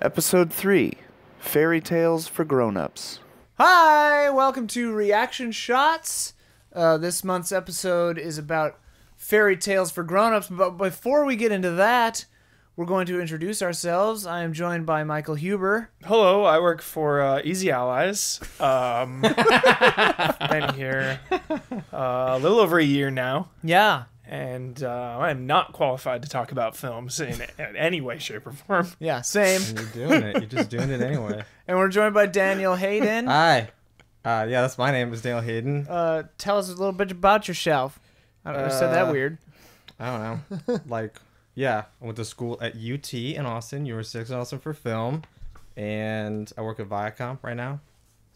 Episode 3, Fairy Tales for Grown-Ups. Hi, welcome to Reaction Shots. This month's episode is about fairy tales for grown-ups, but before we get into that, we're going to introduce ourselves. I am joined by Michael Huber. Hello, I work for Easy Allies. Been here a little over a year now. Yeah. And I'm not qualified to talk about films in any way, shape, or form. Yeah, same. And you're doing it. You're just doing it anyway. And we're joined by Daniel Hayden. Hi. Yeah, that's my name is Daniel Hayden. Tell us a little bit about yourself. I said that weird. I don't know. Yeah, I went to school at UT in Austin. You were 6 in Austin for film. And I work at Viacom right now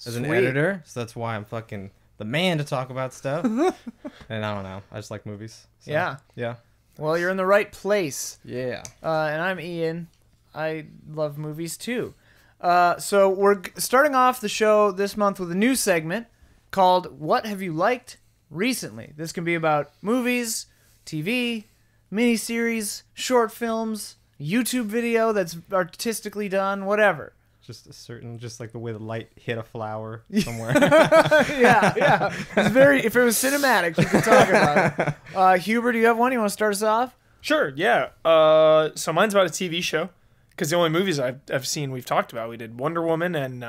as an editor. So that's why I'm fucking the man to talk about stuff. And I don't know. I just like movies. So, yeah. Yeah. Well, you're in the right place. Yeah. And I'm Ian. I love movies too. So we're starting off the show this month with a new segment called What Have You Liked Recently? This can be about movies, TV, miniseries, short films, YouTube video that's artistically done, whatever. Just like the way the light hit a flower somewhere. yeah. It's if it was cinematic, you could talk about it. Huber, do you have one? You want to start us off? Sure, yeah. So mine's about a TV show. Because the only movies I've seen we've talked about, we did Wonder Woman and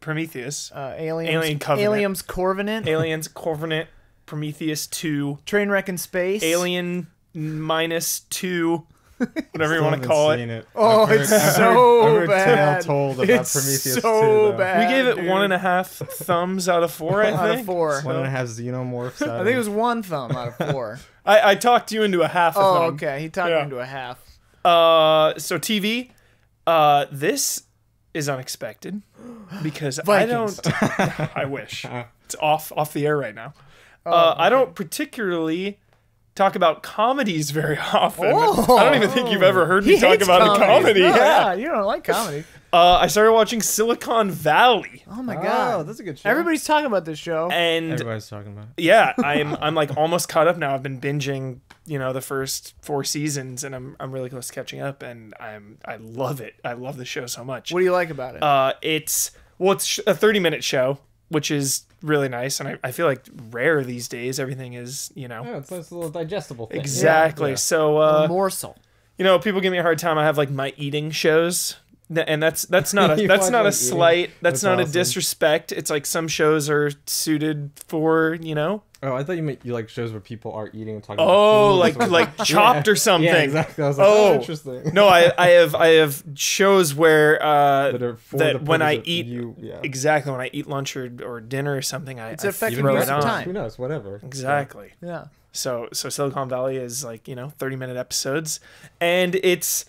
Prometheus. Alien Covenant. Aliens Covenant. Aliens Covenant. Prometheus 2. Trainwreck in Space. Alien -2. Whatever you want to call it. Oh, it's so bad. Tale told about It's Prometheus so 2, bad. We gave it dude. 1.5 thumbs out of 4, I think. Out of 4. 1.5 xenomorphs. I think it was 1 thumb out of 4. I talked you into a half a thumb. Oh, okay. He talked me into a half. So TV, this is unexpected because Vikings. I wish. It's off the air right now. I don't particularly talk about comedies very often. Oh. I don't even think you've ever heard me He talk hates about a comedy. No, Yeah. you don't like comedy. I started watching Silicon Valley. Oh my god. Oh, that's a good show. Everybody's talking about this show. And Everybody's talking about it. yeah, I'm like almost caught up now. I've been binging, the first 4 seasons, and I'm really close to catching up, and I love it. I love the show so much. What do you like about it? It's a 30-minute show, which is really nice, and I feel like rare these days. Everything is, Oh, it's a nice little digestible thing. exactly. Yeah. So a morsel. people give me a hard time. I have like my eating shows. And that's not a You that's like not a eating? slight. That's not awesome. a disrespect. It's like some shows are suited for Oh, I thought you meant you like shows where people are eating and talking Oh, about food. like Chopped or something. Yeah, exactly. I was like, Oh. interesting. No, I have shows where That are for that the when I purpose of eat you, yeah. exactly when I eat lunch or dinner or something, It's I effective throw use it of on. time. Who knows? Whatever. Exactly. Yeah. So Silicon Valley is like 30-minute episodes, and it's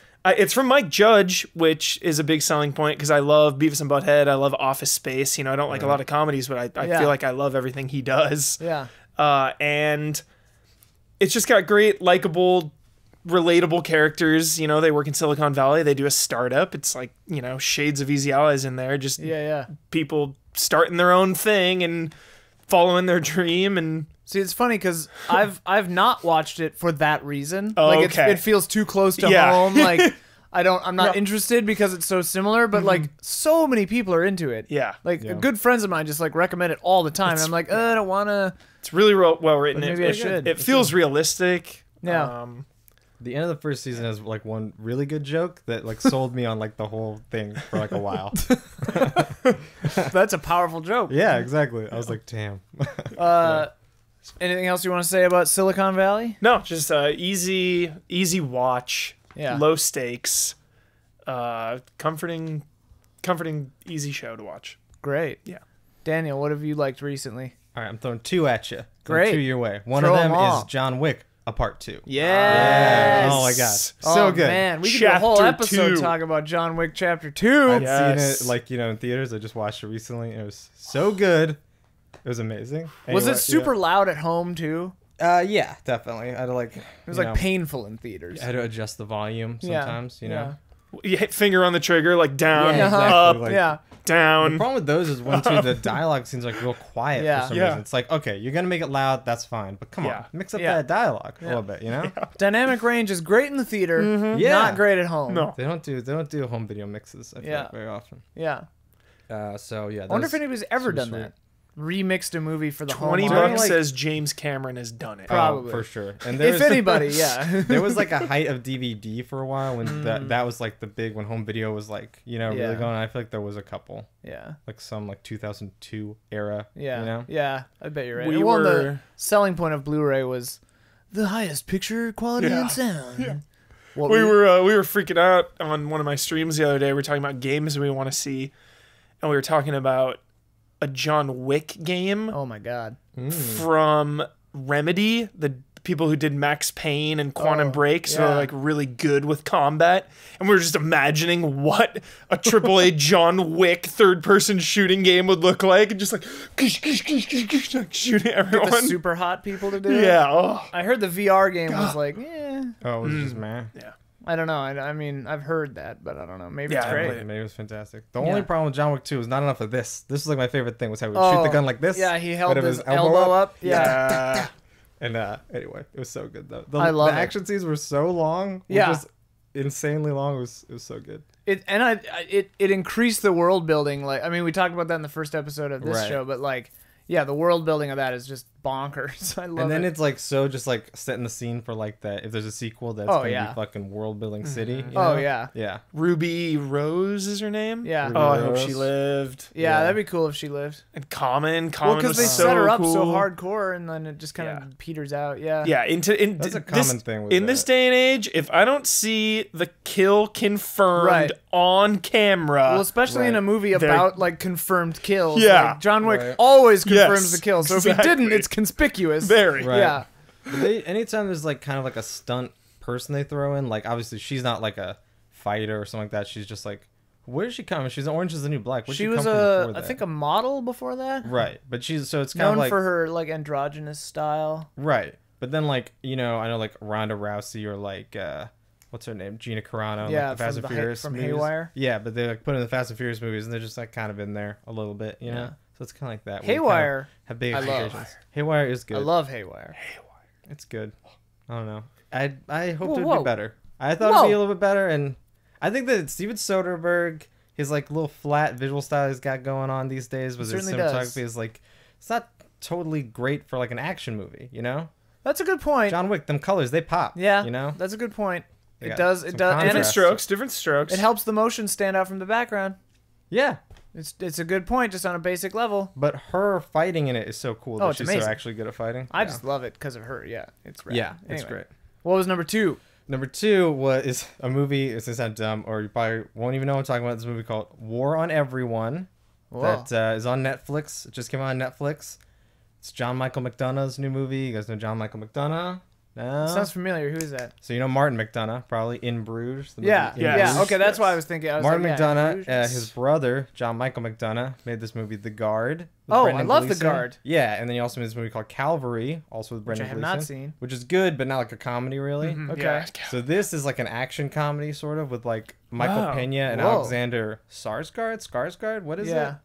from Mike Judge, which is a big selling point because I love Beavis and Butthead. I love Office Space. I don't like a lot of comedies, but I Yeah. feel like I love everything he does. Yeah. And it's just got great, likable, relatable characters. They work in Silicon Valley. They do a startup. It's like, shades of Easy Allies in there. Just Yeah. people starting their own thing and following their dream. And See, it's funny because I've not watched it for that reason. Oh, like okay. it feels too close to Yeah. home. Like I'm not interested because it's so similar. But like so many people are into it. yeah, Like good friends of mine just like recommend it all the time, and I'm like, I don't want to. it's really well written. But maybe I should. It feels realistic. Yeah. The end of the first season has like one really good joke that like sold me on like the whole thing for like a while. That's a powerful joke. Yeah, exactly. I was like, damn. Anything else you want to say about Silicon Valley? No, just easy watch. Yeah. Low stakes. Comforting, easy show to watch. Great. Yeah. Daniel, what have you liked recently? All right, I'm throwing 2 at you. Great. 2 your way. One Throw of them 'em all. is John Wick, a part 2. Yes. Oh my god, Oh, so good. man, we could do a whole Chapter episode 2. talking about John Wick Chapter 2. I'd Yes. seen it like in theaters. I just watched it recently. And it was so good. It was amazing. Was Anyway, it super loud at home too? Yeah, definitely. I had to like. It was like painful in theaters. I had to adjust the volume Yeah. sometimes. You know. You hit finger on the trigger, like down, Yeah, exactly. up. Like, Yeah. down. The problem with those is when too the dialogue seems like real quiet Yeah. for some Yeah. reason. It's like, okay, you're gonna make it loud, that's fine, but come Yeah. on, mix up Yeah. that dialogue a little bit, you know? Dynamic range is great in the theater, Yeah. not great at home. No. They don't do home video mixes. I feel Yeah. like very often. Yeah. So yeah, I wonder if that's anybody's ever super done sweet. that. Remixed a movie for the $20 home. During, audience. bucks like- says James Cameron has done it. Probably. for sure. And there If was, anybody, yeah. there was like a height of DVD for a while when that was like the big when home video was like Yeah. really going. I feel like there was a couple yeah. like some like 2002 era. Yeah. You know. Yeah. I bet you're right. We Well, the were- selling point of Blu-ray was the highest picture quality Yeah. and sound. Yeah. What we were freaking out on one of my streams the other day. We were talking about games we want to see, and we were talking about a John Wick game Oh my god. from Remedy, the people who did Max Payne and Quantum Oh, Break, so yeah. they're like really good with combat. And we were just imagining what a AAA John Wick third-person shooting game would look like, and just like, like shooting The everyone. super hot people to do it. Yeah. Oh. I heard the VR game was like, eh. Oh, it was just man. I don't know. I mean, I've heard that, but I don't know. Maybe Yeah, it's I great. played it. Maybe it was fantastic. The Yeah. only problem with John Wick 2 is not enough of this. This was like my favorite thing was how he would shoot the gun like this. Yeah, he held but it his was elbow up. Yeah. Yeah. And anyway, it was so good though. I love the it. action scenes were so long. Yeah. Just insanely long. It was so good. It increased the world building. Like, I mean, we talked about that in the first episode of this Right. show, but like, yeah, the world building of that is just bonkers. I love And then it. it's like so just like setting the scene for like that. If there's a sequel, that's Oh, gonna yeah. be fucking world building city. you Oh know? yeah. Yeah. Ruby Rose is her name? Yeah. Oh, I hope Rose. she lived. Yeah, Yeah. that'd be cool if she lived. And Common Well, was because they so set her up cool. so hardcore, and then it just kind of Yeah. peters out. Yeah. Yeah, That's a common thing with in this that. day and age. If I don't see the kill confirmed Right. on camera, Well, especially in Right. a movie They're- about like confirmed kills. Yeah. Like, John Wick Right. always confirms Yes, the kill. So if he exactly. didn't, it's conspicuous. very. Right. Yeah. But anytime there's like kind of like a stunt person they throw in, like obviously she's not like a fighter or something like that. She's just like, where did she come? She's Orange is the New Black. Where'd She come was from I before that? think a model before that. Right, but she's so it's kind Known of like for her like androgynous style. right. But then like I know like Ronda Rousey or like what's her name, Gina Carano, Yeah, like the Fast from and the Furious from movies. Haywire. Yeah, but they like put in the Fast and Furious movies and they're just like kind of in there a little bit, you know. Yeah. So it's kind of like that. where you kind of Haywire. have big I love. expectations. Haywire is good. I love Haywire. It's good. I don't know. I hoped it would Whoa. be better. I thought it'd be a little bit better, and I think that Steven Soderbergh, his like little flat visual style he's got going on these days with his certainly cinematography does. is like it's not totally great for like an action movie, you know? That's a good point. John Wick, them colors they pop. Yeah. you know. That's a good point. They It got does. some It does. And Different contrast. strokes. Different strokes. it helps the motion stand out from the background. Yeah, It's a good point, just on a basic level. but her fighting in it is so cool. Oh, that it's she's amazing. so actually good at fighting. I Yeah. just love it because of her. Yeah, it's rad. yeah, it's Anyway, great. What was number 2? Number 2 is a movie. It's not dumb, or you probably won't even know what I'm talking about. This movie called War on Everyone. Whoa. That is on Netflix. It just came out on Netflix. It's John Michael McDonough's new movie. You guys know John Michael McDonough? No. Sounds familiar. Who is that? So you know Martin McDonough, probably in Bruges. the movie Yeah, In Yes. yeah. Bruges. Okay, that's why I was thinking. I was Martin like, yeah, McDonough, Bruges. his brother John Michael McDonough, made this movie The Guard. with Oh, Brendan I love The Gleeson. Guard. Yeah, and then he also made this movie called Calvary, also with Which Brendan I have Gleeson, not seen. which is good, but not like a comedy really. Mhm, Okay. yeah. So this is like an action comedy sort of with like Michael Wow. Pena and Whoa. Alexander Skarsgård. What is Yeah. it?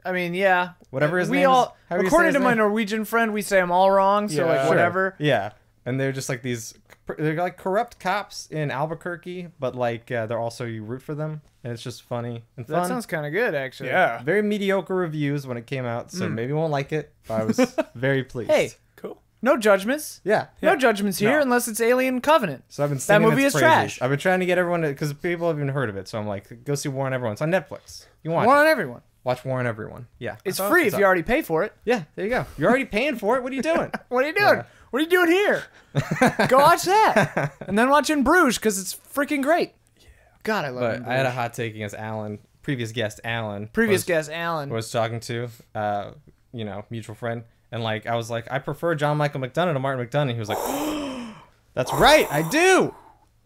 I mean, yeah. Whatever his we name is. all, However you say according his to my name. Norwegian friend, we say them all wrong. So Yeah. like Sure. whatever. Yeah, and they're just like they're like corrupt cops in Albuquerque, but like they're also you root for them, and it's just funny and That fun. sounds kind of good, actually. Yeah. Very mediocre reviews when it came out, so maybe you won't like it. But I was very pleased. Hey, Cool. no judgments. yeah. No judgments here No. unless it's Alien Covenant. So I've been singing movie its is praises. trash. I've been trying to get everyone to because people have even heard of it. So I'm like, go see War on Everyone. It's on Netflix. You want One it? on everyone. Watch War on Everyone. Yeah, It's That's free all- if you already pay for it. Yeah, there you go. You're already paying for it. What are you doing? What are you doing? Yeah. What are you doing here? Go watch that. And then watch In Bruges because it's freaking great. God, I love But In I had a Bruges. hot take against Alan, previous guest Alan. Previous was- guest, Alan. was talking to, mutual friend, and like I was like, I prefer John Michael McDonough to Martin McDonough. He was like, that's right, I do.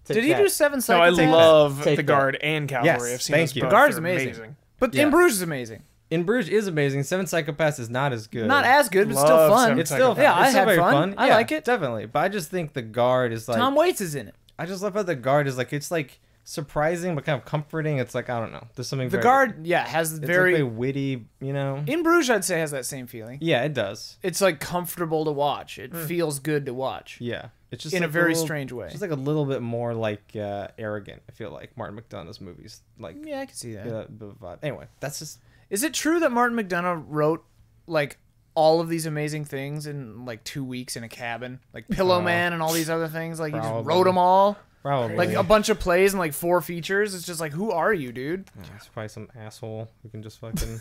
Take Did he that. do Seven No, I Psychopaths? love Take The that. Guard and Cavalry. Yes, I've seen thank those you. both. The Guard is They're amazing. But Yeah. In Bruges is amazing. In Bruges is amazing. Seven Psychopaths is not as good. Not as good, but still Love fun. Seven It's still Psychopaths. Yeah, I it's still had very fun. I Yeah, like it. definitely. But I just think The Guard is like Tom Waits is in it. I just love how The Guard is like it's like surprising but kind of comforting. It's like, I don't know. There's something The very, Guard, yeah, has it's very like witty, you know. In Bruges, I'd say has that same feeling. Yeah, it does. It's like comfortable to watch. It feels good to watch. Yeah, it's just In like a very little, strange way. Just like a little bit more like arrogant. I feel like Martin McDonagh's movies, like Yeah, I can see that. the vibe. Anyway, that's just Is it true that Martin McDonough wrote like all of these amazing things in like 2 weeks in a cabin, like Pillow Man and all these other things? Like he just Probably. wrote them all, probably like a bunch of plays and like 4 features. It's just like, who are you, dude? It's probably some asshole who can just fucking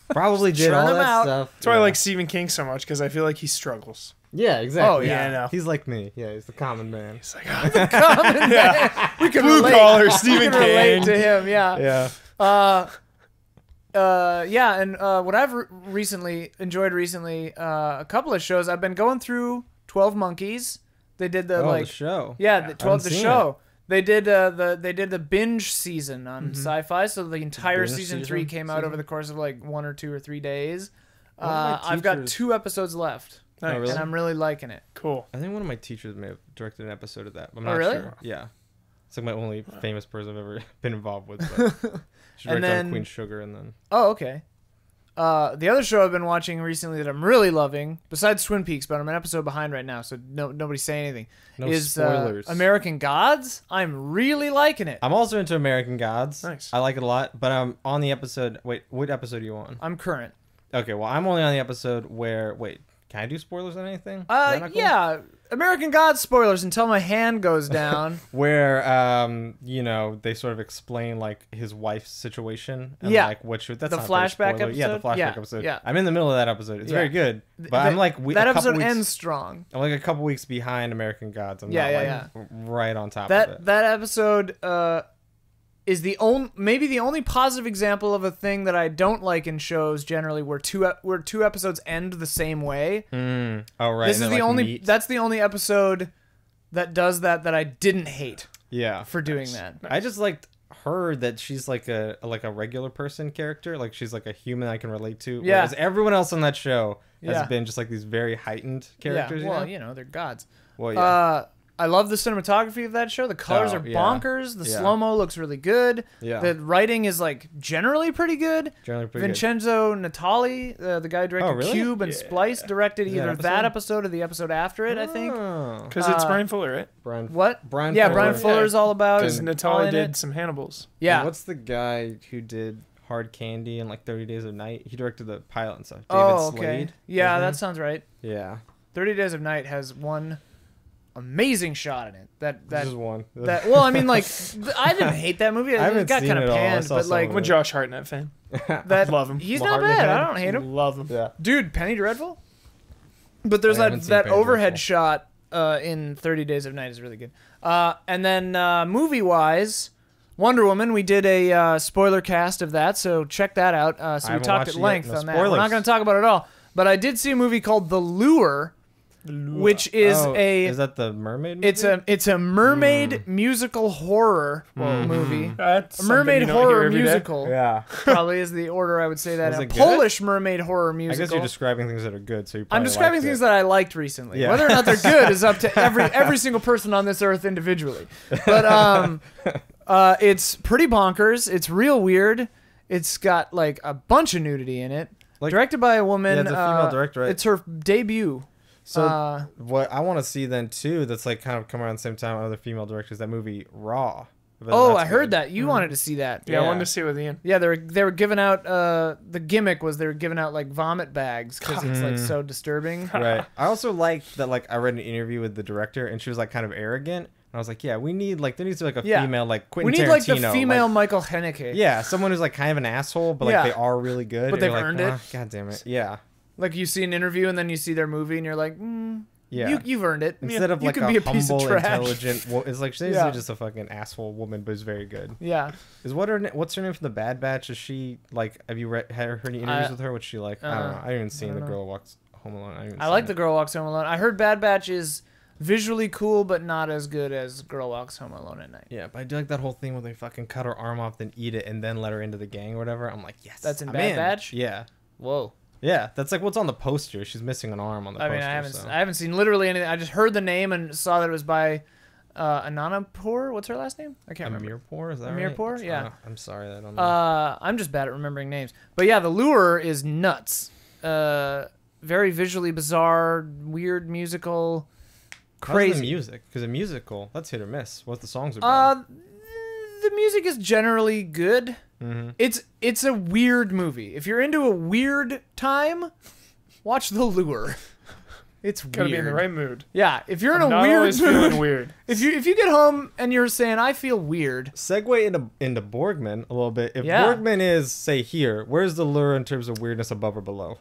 probably did churn all them that out. stuff. That's why I like Stephen King so much, because I feel like he struggles. Yeah, exactly. Oh, yeah. I know. He's like me. Yeah, he's the common man. He's like, We can blue relate. collar We Stephen can relate King. to him. Yeah. Yeah. Yeah, and what I've recently enjoyed a couple of shows. I've been going through 12 Monkeys. They did the The show. yeah, the 12 haven't the seen show. They did the binge season on Sci-Fi, so the entire binge season 3 season? came out over the course of like 1 or 2 or 3 days. One of my I've got teachers- 2 episodes left, Nice. Oh, really? and I'm really liking it. Cool. I think one of my teachers may have directed an episode of that. I'm Oh, not really? sure. Yeah. It's like my only famous person I've ever been involved with. But she And directed then- on Queen Sugar and then Oh, okay. The other show I've been watching recently that I'm really loving, besides Twin Peaks, but I'm an episode behind right now, so nobody say anything, no is spoilers. American Gods. I'm really liking it. I'm also into American Gods. Nice. I like it a lot, but I'm on the episode. Wait, what episode are you on? I'm current. Okay, well, I'm only on the episode where. Wait, can I do spoilers on anything? Is that not cool? Yeah, American Gods spoilers until my hand goes down. Where you know, they sort of explain like his wife's situation and Yeah. like what should that's The not very flashback spoiler. Yeah, the episode? flashback Yeah, episode. yeah. I'm in the middle of that episode. It's Yeah. very good, but That- I'm like that a couple episode weeks, ends strong. I'm like a couple weeks behind American Gods. I'm Yeah, not yeah, like right on top of it. That episode is maybe the only positive example of a thing that I don't like in shows generally, where two episodes end the same way. Oh right. This is and the they're, like, only meet. that's the only episode that does that I didn't hate Yeah. for doing that. I just liked her that she's like a regular person character, like she's like a human I can relate to. Yeah. Whereas everyone else on that show has Yeah. been just like these very heightened characters. Yeah, well, you know? they're gods. Well, yeah. I love the cinematography of that show. The colors Oh, are yeah. bonkers. The Yeah. slow-mo looks really good. Yeah. The writing is like generally pretty good. Generally pretty good. Vincenzo Natali, the guy who directed Oh, really? Cube and Yeah. Splice, directed Is that either episode? that episode or the episode after it, I think. Oh. Because it's Brian Fuller, right? Brian. What? Brian Yeah, Fuller. Brian Fuller's all about. Because all Natalia in did it. some Hannibals. Yeah. What's the guy who did Hard Candy and like 30 Days of Night? He directed the pilot and stuff. David Oh, okay. Slade. Yeah, His that name? sounds right. Yeah. 30 Days of Night has one amazing shot in it. That Just one. well, I mean, like, I didn't hate that movie. I It haven't got seen kind it of all. I panned, saw but some like I'm a Josh Hartnett fan. that Love him. He's Well, not bad. I Hartnett. don't hate him. Love him. Yeah. Dude, Penny Dreadful. But there's I haven't seen that Penny overhead Dreadful. shot in 30 Days of Night is really good. And then movie wise, Wonder Woman. We did a spoiler cast of that, so check that out. So we haven't talked watched at it yet. length No on that. We're not spoilers. going to talk about it all. But I did see a movie called The Lure, which is Is that the mermaid movie? it's a mermaid musical horror movie. That's A mermaid something you don't hear horror every day. musical Yeah. probably is the order I would say that. Was A it good? Polish mermaid horror I musical. guess you're describing things that are good, so you I'm probably describing liked things it. that I liked recently. Yeah. Whether or not they're good is up to every single person on this earth individually. But it's pretty bonkers. It's real weird. It's got like a bunch of nudity in it. Like- Directed by a woman. Yeah, it's a female director, right? It's her debut. So what I want to see then too, that's like kind of come around the same time other female directors, that movie Raw. But Oh, that's I heard good. that. You wanted to see that. Yeah, I Yeah. wanted to see it with Ian. Yeah, they were giving out the gimmick was they were giving out like vomit bags because it's like so disturbing. Right. I also liked that, like, I read an interview with the director and she was like kind of arrogant. And I was like, yeah, we need like there needs to be like a Yeah. female like We Quentin need Tarantino. like the female like- Michael Haneke. yeah, someone who's like kind of an asshole, but like Yeah. they are really good. But and you're they've like, earned it. God damn it. Yeah. Like you see an interview and then you see their movie and you're like, Yeah. you've earned it. Instead of You like can a be a piece of humble, trash. intelligent, it's like she's Yeah. just a fucking asshole woman, but is very good. Yeah. What's her name from the Bad Batch? Is she like? Have you heard any interviews with her? What's she like? I don't know. I haven't even seen The Girl Who Walks Home Alone. I like The Girl Walks Home Alone. I heard Bad Batch is visually cool, but not as good as Girl Walks Home Alone at Night. Yeah, but I do like that whole thing where they fucking cut her arm off, then eat it, and then let her into the gang or whatever. I'm like, yes. That's in I'm Bad Batch? Yeah. Whoa. Yeah, that's like what's on the poster. She's missing an arm on the I poster. mean, so. I haven't seen literally anything. I just heard the name and saw that it was by Ananapur. What's her last name? I can't remember. Amirpour, is that Amirpour, right? yeah. I'm sorry, I don't know. I'm just bad at remembering names. But yeah, The Lure is nuts. Very visually bizarre, weird musical, crazy. How's the music? Because a musical, that's hit or miss. What the songs are. The music is generally good. Mm-hmm. It's a weird movie. If you're into a weird time, watch The Lure. It's Gotta weird. be in the right mood. Yeah, if you're in I'm a not weird always mood, feeling weird. if you get home and you're saying I feel weird, Segue into Borgman a little bit. If Yeah. Borgman is, say, here, where's the lure in terms of weirdness above or below?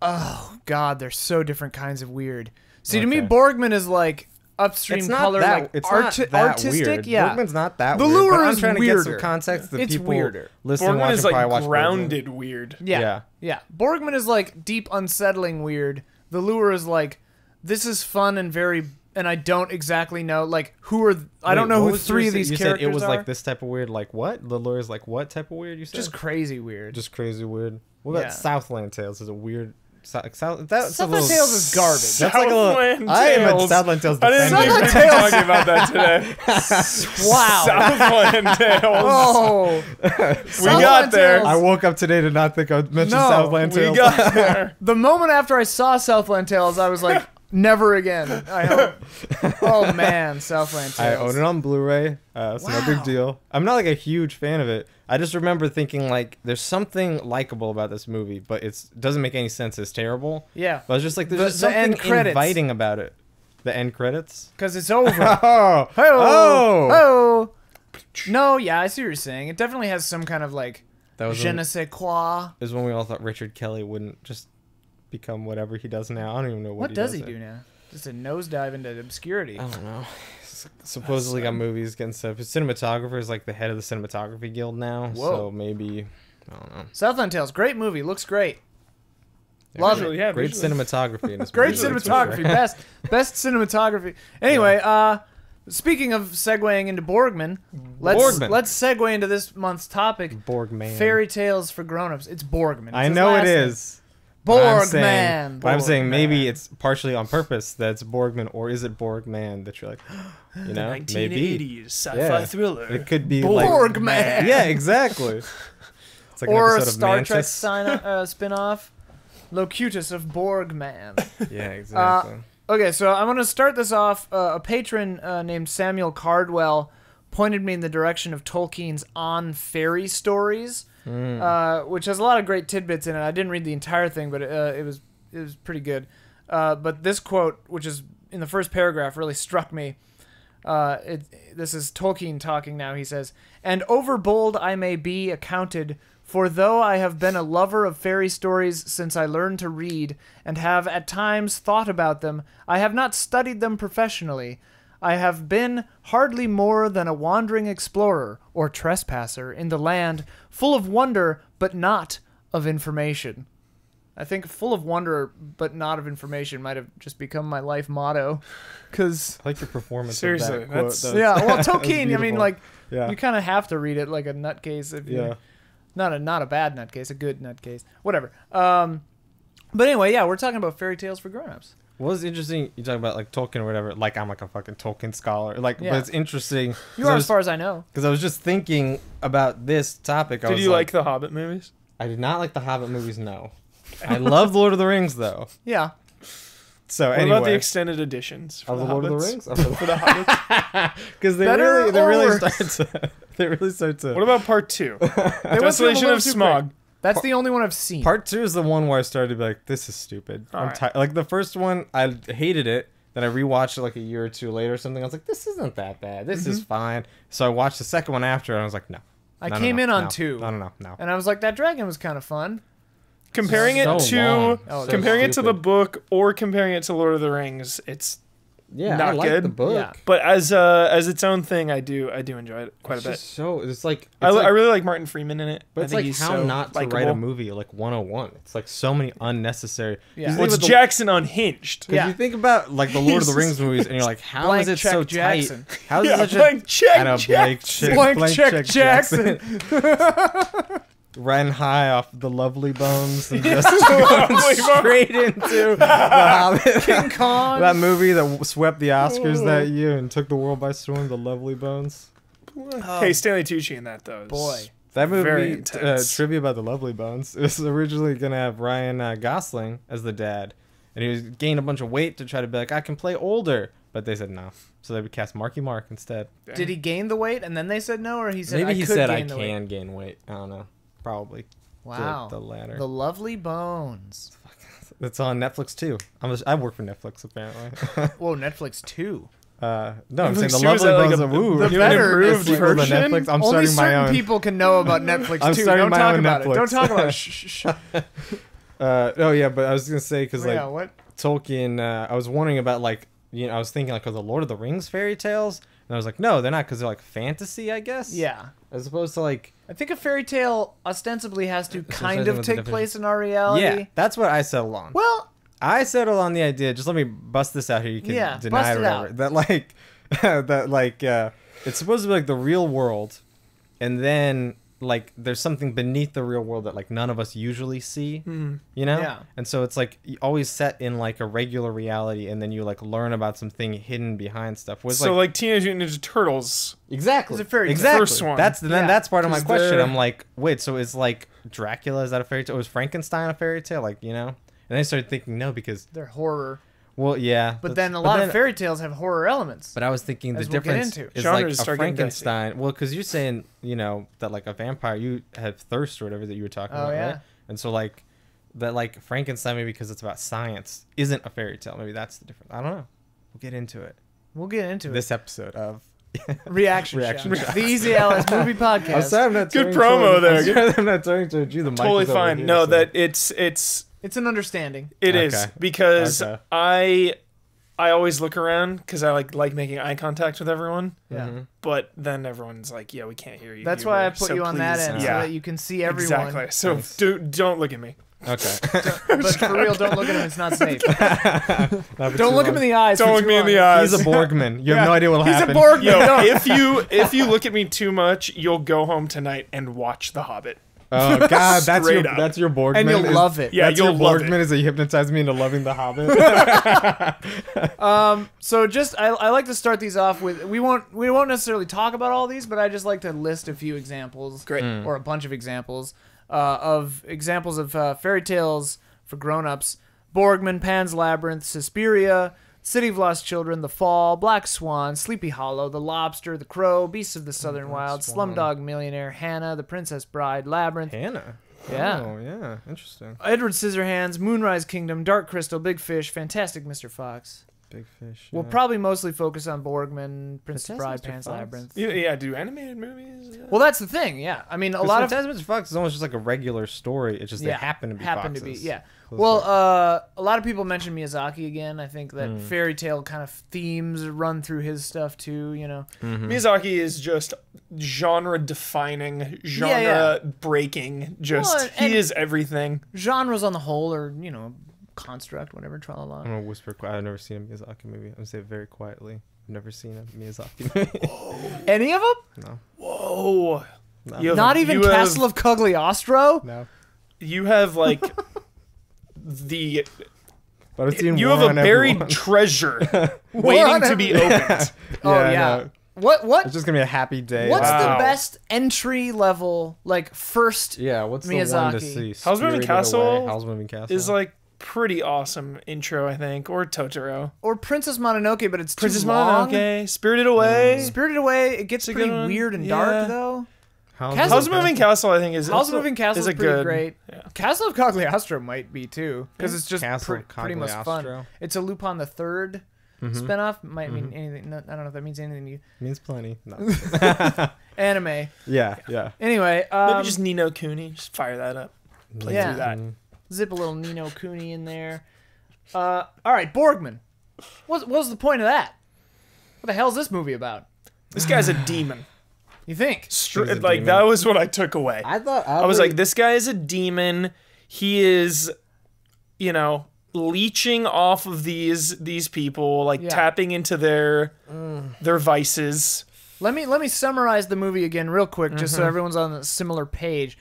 oh god, there's so different kinds of weird. See, to me, Okay. Borgman is like upstream It's not color, that. like It's not that artistic. weird. Yeah, Borgman's not that The weird. Lure but I'm is trying to get weirder. some context that It's people weirder. listening, Borgman watching, is like probably watch grounded weird. yeah, Yeah. yeah. Borgman is like deep, unsettling weird. The Lure is like this is fun and very, and I don't exactly know like who are. I don't know who three of these you characters said it was are. like this type of weird. Like what? The lure is like what type of weird? You said Just crazy weird. just crazy weird. What about Yeah. Southland Tales? Is a weird. That's Southland a little, Tales is garbage. That's like a little. Southland I am a Tales. Southland Tales I didn't defender. think Southland we were Tales. talking about that today. Wow. Southland Tales. Oh, We got there. I woke up today to not think I mentioned No, Southland We Tales. got there. the moment after I saw Southland Tales, I was like, never again. I hope. Oh man, Southland I Tales. own it on Blu-ray. It's no Wow. big deal. I'm not like a huge fan of it. I just remember thinking like, there's something likable about this movie, but it doesn't make any sense. It's terrible. Yeah, But I was just like, there's The- just the end something credits. inviting about it. The end credits. because it's over. Oh, Oh. No, yeah, I see what you're saying. It definitely has some kind of like That was je when, ne sais quoi. is when we all thought Richard Kelly wouldn't just become whatever he does now. I don't even know What he does he now. do now? Just a nosedive into obscurity. I don't know. Supposedly got movies getting stuff. His cinematographer is like the head of the cinematography guild now. Whoa. So maybe, I don't know. Southland Tales, great movie, looks great. Yeah, Love Visually, it. yeah, Great visually. cinematography in this Great movie. that's for cinematography, sure. best cinematography. Anyway, speaking of segueing into Borgman, let's segue into this month's topic: Borgman. fairy tales for grown-ups. It's Borgman. It's I his know it last name. is. But I'm saying- Borgman. But I'm saying maybe Borgman. it's partially on purpose that it's Borgman, or is it Borgman that you're like, you know, maybe 1980s sci-fi Yeah. thriller. it could be like Borgman. Yeah, exactly. It's like Or an a episode Star of Trek Mantis. spin-off, Locutus of Borgman. Yeah, exactly. Okay, so I'm going to start this off. A patron named Samuel Cardwell pointed me in the direction of Tolkien's On Fairy Stories, which has a lot of great tidbits in it. I didn't read the entire thing, but it was pretty good. But this quote, which is in the first paragraph, really struck me. This is Tolkien talking now. He says, "And overbold I may be accounted, for though I have been a lover of fairy stories since I learned to read, and have at times thought about them, I have not studied them professionally. I have been hardly more than a wandering explorer or trespasser in the land, full of wonder, but not of information." I think full of wonder, but not of information might have just become my life motto. Because, I like your performance. Seriously, of that quote. that's- yeah, well, that was Tolkien, I mean, beautiful. like, yeah, you kind of have to read it like a nutcase. If yeah. you, not a bad nutcase, a good nutcase. Whatever. But anyway, yeah, we're talking about fairy tales for grown-ups. What was interesting? You talk about like Tolkien or whatever. Like I'm like a fucking Tolkien scholar. Like, Yeah. but it's interesting. You are, as far as I know. Because I was just thinking about this topic. I Did was you like the Hobbit movies? I did not like the Hobbit movies. No, I love Lord of the Rings though. Yeah. So What anyway, about the extended editions for of the the Lord of the Hobbits? Rings For the Hobbits? because they Better really or worse? start to they really start to. What about part 2? They went through them a Desolation little of too Smog. quick. That's the only one I've seen. Part 2 is the one where I started to be like, this is stupid. I'm Alright. tired. Like the first one, I hated it. Then I rewatched it like a year or two later or something. I was like, this isn't that bad. This is fine. So I watched the second one after, and I was like, no. I No, no, came no, in on no. 2. No. And I was like, that dragon was kind of fun. Comparing it So to long. Oh, that's comparing it to the stupid. book or comparing it to Lord of the Rings, it's Yeah, Not I like good. the book. Yeah. but as its own thing, I do enjoy it quite It's a bit. just so it's like it's I like, really like Martin Freeman in it. but I it's think like he's how so not to write a likable. movie like 101. It's like so many unnecessary. Yeah. Well, it's Jackson unhinged. Because Yeah. you think about like the Lord of the Jesus Rings movies, and you're like, how Blank is it check so Jackson. tight? How is Yeah, it such blank check I know, Jackson. Blank check Jackson. ran high off the lovely bones and just going straight into the Hobbit. King Kong. That movie that swept the Oscars that year and took the world by storm, The Lovely Bones. Hey, Stanley Tucci in that though. Boy. That Very movie, intense. trivia about The Lovely Bones, it was originally going to have Ryan Gosling as the dad. And he was gained a bunch of weight to try to be like, I can play older. But they said no. So they would cast Marky Mark instead. Did he gain the weight and then they said no, or he said Maybe I he could said gain I the can weight? gain weight. I don't know. Probably. Wow. The latter. The Lovely Bones. It's on Netflix too. I work for Netflix apparently. Whoa, Netflix 2. No, I'm saying Netflix The 2 is Lovely like Bones a- of Woo. the You better improved Netflix. Sequel to version? Netflix. I'm Only starting my certain own. people can know about Netflix I'm too. starting Don't my talk own about it. Netflix. Don't talk about it. Shh, shh, shh. Oh yeah, but I was gonna say because like Yeah, what? Tolkien, I was wondering about like I was thinking like, the Lord of the Rings fairy tales, and I was like, no, they're not because they're like fantasy, I guess. Yeah. As opposed to like. I think a fairy tale ostensibly has to kind something of with the take definition. place in our reality. Yeah, that's what I settled on. Well, I settled on the idea. Just let me bust this out here. You can Yeah, deny bust it or it whatever. out. That like, it's supposed to be like the real world, and then like there's something beneath the real world that like none of us usually see. You know? Yeah. And so it's like always set in like a regular reality, and then you like learn about something hidden behind stuff. Was So like Teenage Mutant Ninja Turtles. exactly, It's a fairy tale. exactly. First one. That's then Yeah. that's part of my 'Cause question. they're- I'm like, wait, so is like Dracula, is that a fairy tale? Was Frankenstein a fairy tale? Like, you know? And then I started thinking no, because they're horror. well, yeah, But then a lot of fairy tales have horror elements. But I was thinking the As we'll get difference into. is Genres like a start getting dicey. Frankenstein. Well, because you're saying that like a vampire, you have thirst or whatever that you were talking about, yeah. right? And so like that like Frankenstein, maybe because it's about science, isn't a fairy tale. Maybe that's the difference. I don't know. We'll get into it. We'll get into This episode of Reaction Reaction Shots. Shots. The Easy Alice Movie Podcast. I'm sorry I'm not Good turning promo towards- there. I'm sorry I'm not turning towards you. The mic Totally is over fine. here, No, so- that it's It's an understanding. it is Okay. because Okay. I always look around because I like making eye contact with everyone. Yeah. Mhm. But then everyone's like, "Yeah, we can't hear you." That's You why I were- put so you on that please." end Yeah, so that you can see everyone. exactly. So Thanks. don't look at me. Okay. But for real, don't look at him. It's not safe. Not for Don't too look him long. in the eyes. Don't for look too me in long. the eyes. He's a Borgman. You have no idea what'll He's happen. a Borgman. Yo, No. if you look at me too much, you'll go home tonight and watch The Hobbit. Oh God, that's Straight your up. that's your Borgman. And you'll is- love it. Yeah, that's you'll your love Borgman it. is that you hypnotize me into loving The Hobbit. So just I like to start these off with we won't necessarily talk about all these, but I just like to list a few examples, Great. or a bunch of examples of fairy tales for grown-ups: Borgman, Pan's Labyrinth, Suspiria, City of Lost Children, The Fall, Black Swan, Sleepy Hollow, The Lobster, The Crow, Beasts of the Southern Wild, Swan. Slumdog Millionaire, Hannah, The Princess Bride, Labyrinth, Hannah. Yeah. Oh yeah, interesting. Edward Scissorhands, Moonrise Kingdom, Dark Crystal, Big Fish, Fantastic Mr. Fox. Big fish. We'll yeah. probably mostly focus on Borgman, Princess Fantastic Bride, Mr. Pan's Fox. Labyrinth. Yeah, do animated movies? Well, that's the thing. Yeah, I mean, a lot of Fantastic Mr. Fox is almost just like a regular story. It's just they happen to be foxes. yeah. So it's Well, like- a lot of people mention Miyazaki again. I think that fairy tale kind of themes run through his stuff too. You know, Miyazaki is just genre-defining, Yeah, yeah. genre-breaking. Just Well, and- he is everything. genres on the whole, or construct, whatever. Tra la I'm la. gonna whisper. I've never seen a Miyazaki movie. I'm gonna say it very quietly. I've never seen a Miyazaki movie. Any of them? No. Whoa. No. You have- Not even you have- Castle of Cagliostro. No. You have like the But I've seen you War have a on buried Everyone. treasure waiting to be opened. Oh yeah. no. What? It's just gonna be a happy day. What's Wow. the best entry level, like first? Yeah, what's the one to Miyazaki? see? Howl's Moving Spirited Castle Away, Howl's Moving Castle Is like pretty awesome intro, I think, or Totoro. Or Princess Mononoke, but it's too Princess long. Mononoke, Spirited Away. Spirited Away, it gets a pretty good one. weird and Yeah. dark though. Howl's How's Moving Castle? I think is House of Moving Castle is a pretty good. great. Yeah. Castle of Cagliostro might be too, because it's just Castle of pretty much fun. Cagliostro? It's a Lupin the Third spinoff. Might mean anything. I don't know if that means anything to you. Means plenty. No. Anime. yeah. Anyway, Maybe just Nino Cooney. Just fire that up. Play Yeah. through that. zip a little Nino Cooney in there. All right, Borgman. What was the point of that? What the hell is this movie about? This guy's a demon. You think? He's a Like demon. that was what I took away. I thought I was like, this guy is a demon. He is, leeching off of these people, like Yeah. tapping into their vices. Let me summarize the movie again real quick, just so everyone's on a similar page.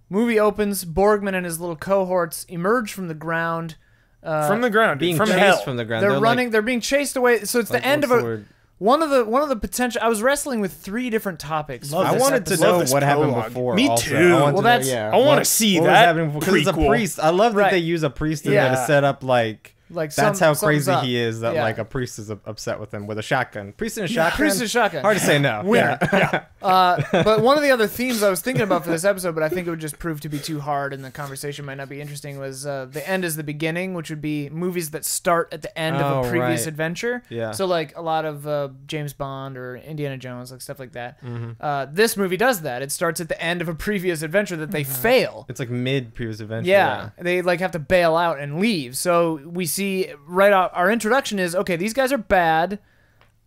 Movie opens. Borgman and his little cohorts emerge from the ground. From the ground, Being from chased hell. from the ground. They're running. Like, They're being chased away. So it's the end of what's a. the word? One of the potential. I was wrestling with 3 different topics. Love for I this wanted to episode. Love know this what happened prologue. before. Me also. too. I want Well, to know, that's- yeah. I want to see what was that happening before? Because it's a prequel. priest. I love that Right. they use a priest in there Yeah. to set up like Like that's how something's crazy up. he is. That Yeah. like a priest is upset with him with a shotgun. Priest and a shotgun. Priest and shotgun. Hard to say no. Winner. Yeah. But one of the other themes I was thinking about for this episode, but I think it would just prove to be too hard and the conversation might not be interesting, was the end is the beginning, which would be movies that start at the end of Oh, a previous right. adventure. Yeah. So like a lot of James Bond or Indiana Jones, like stuff like that. Mm-hmm. This movie does that. It starts at the end of a previous adventure that they fail. It's like mid previous adventure. Yeah, they like have to bail out and leave. So we see right out our introduction is okay. These guys are bad,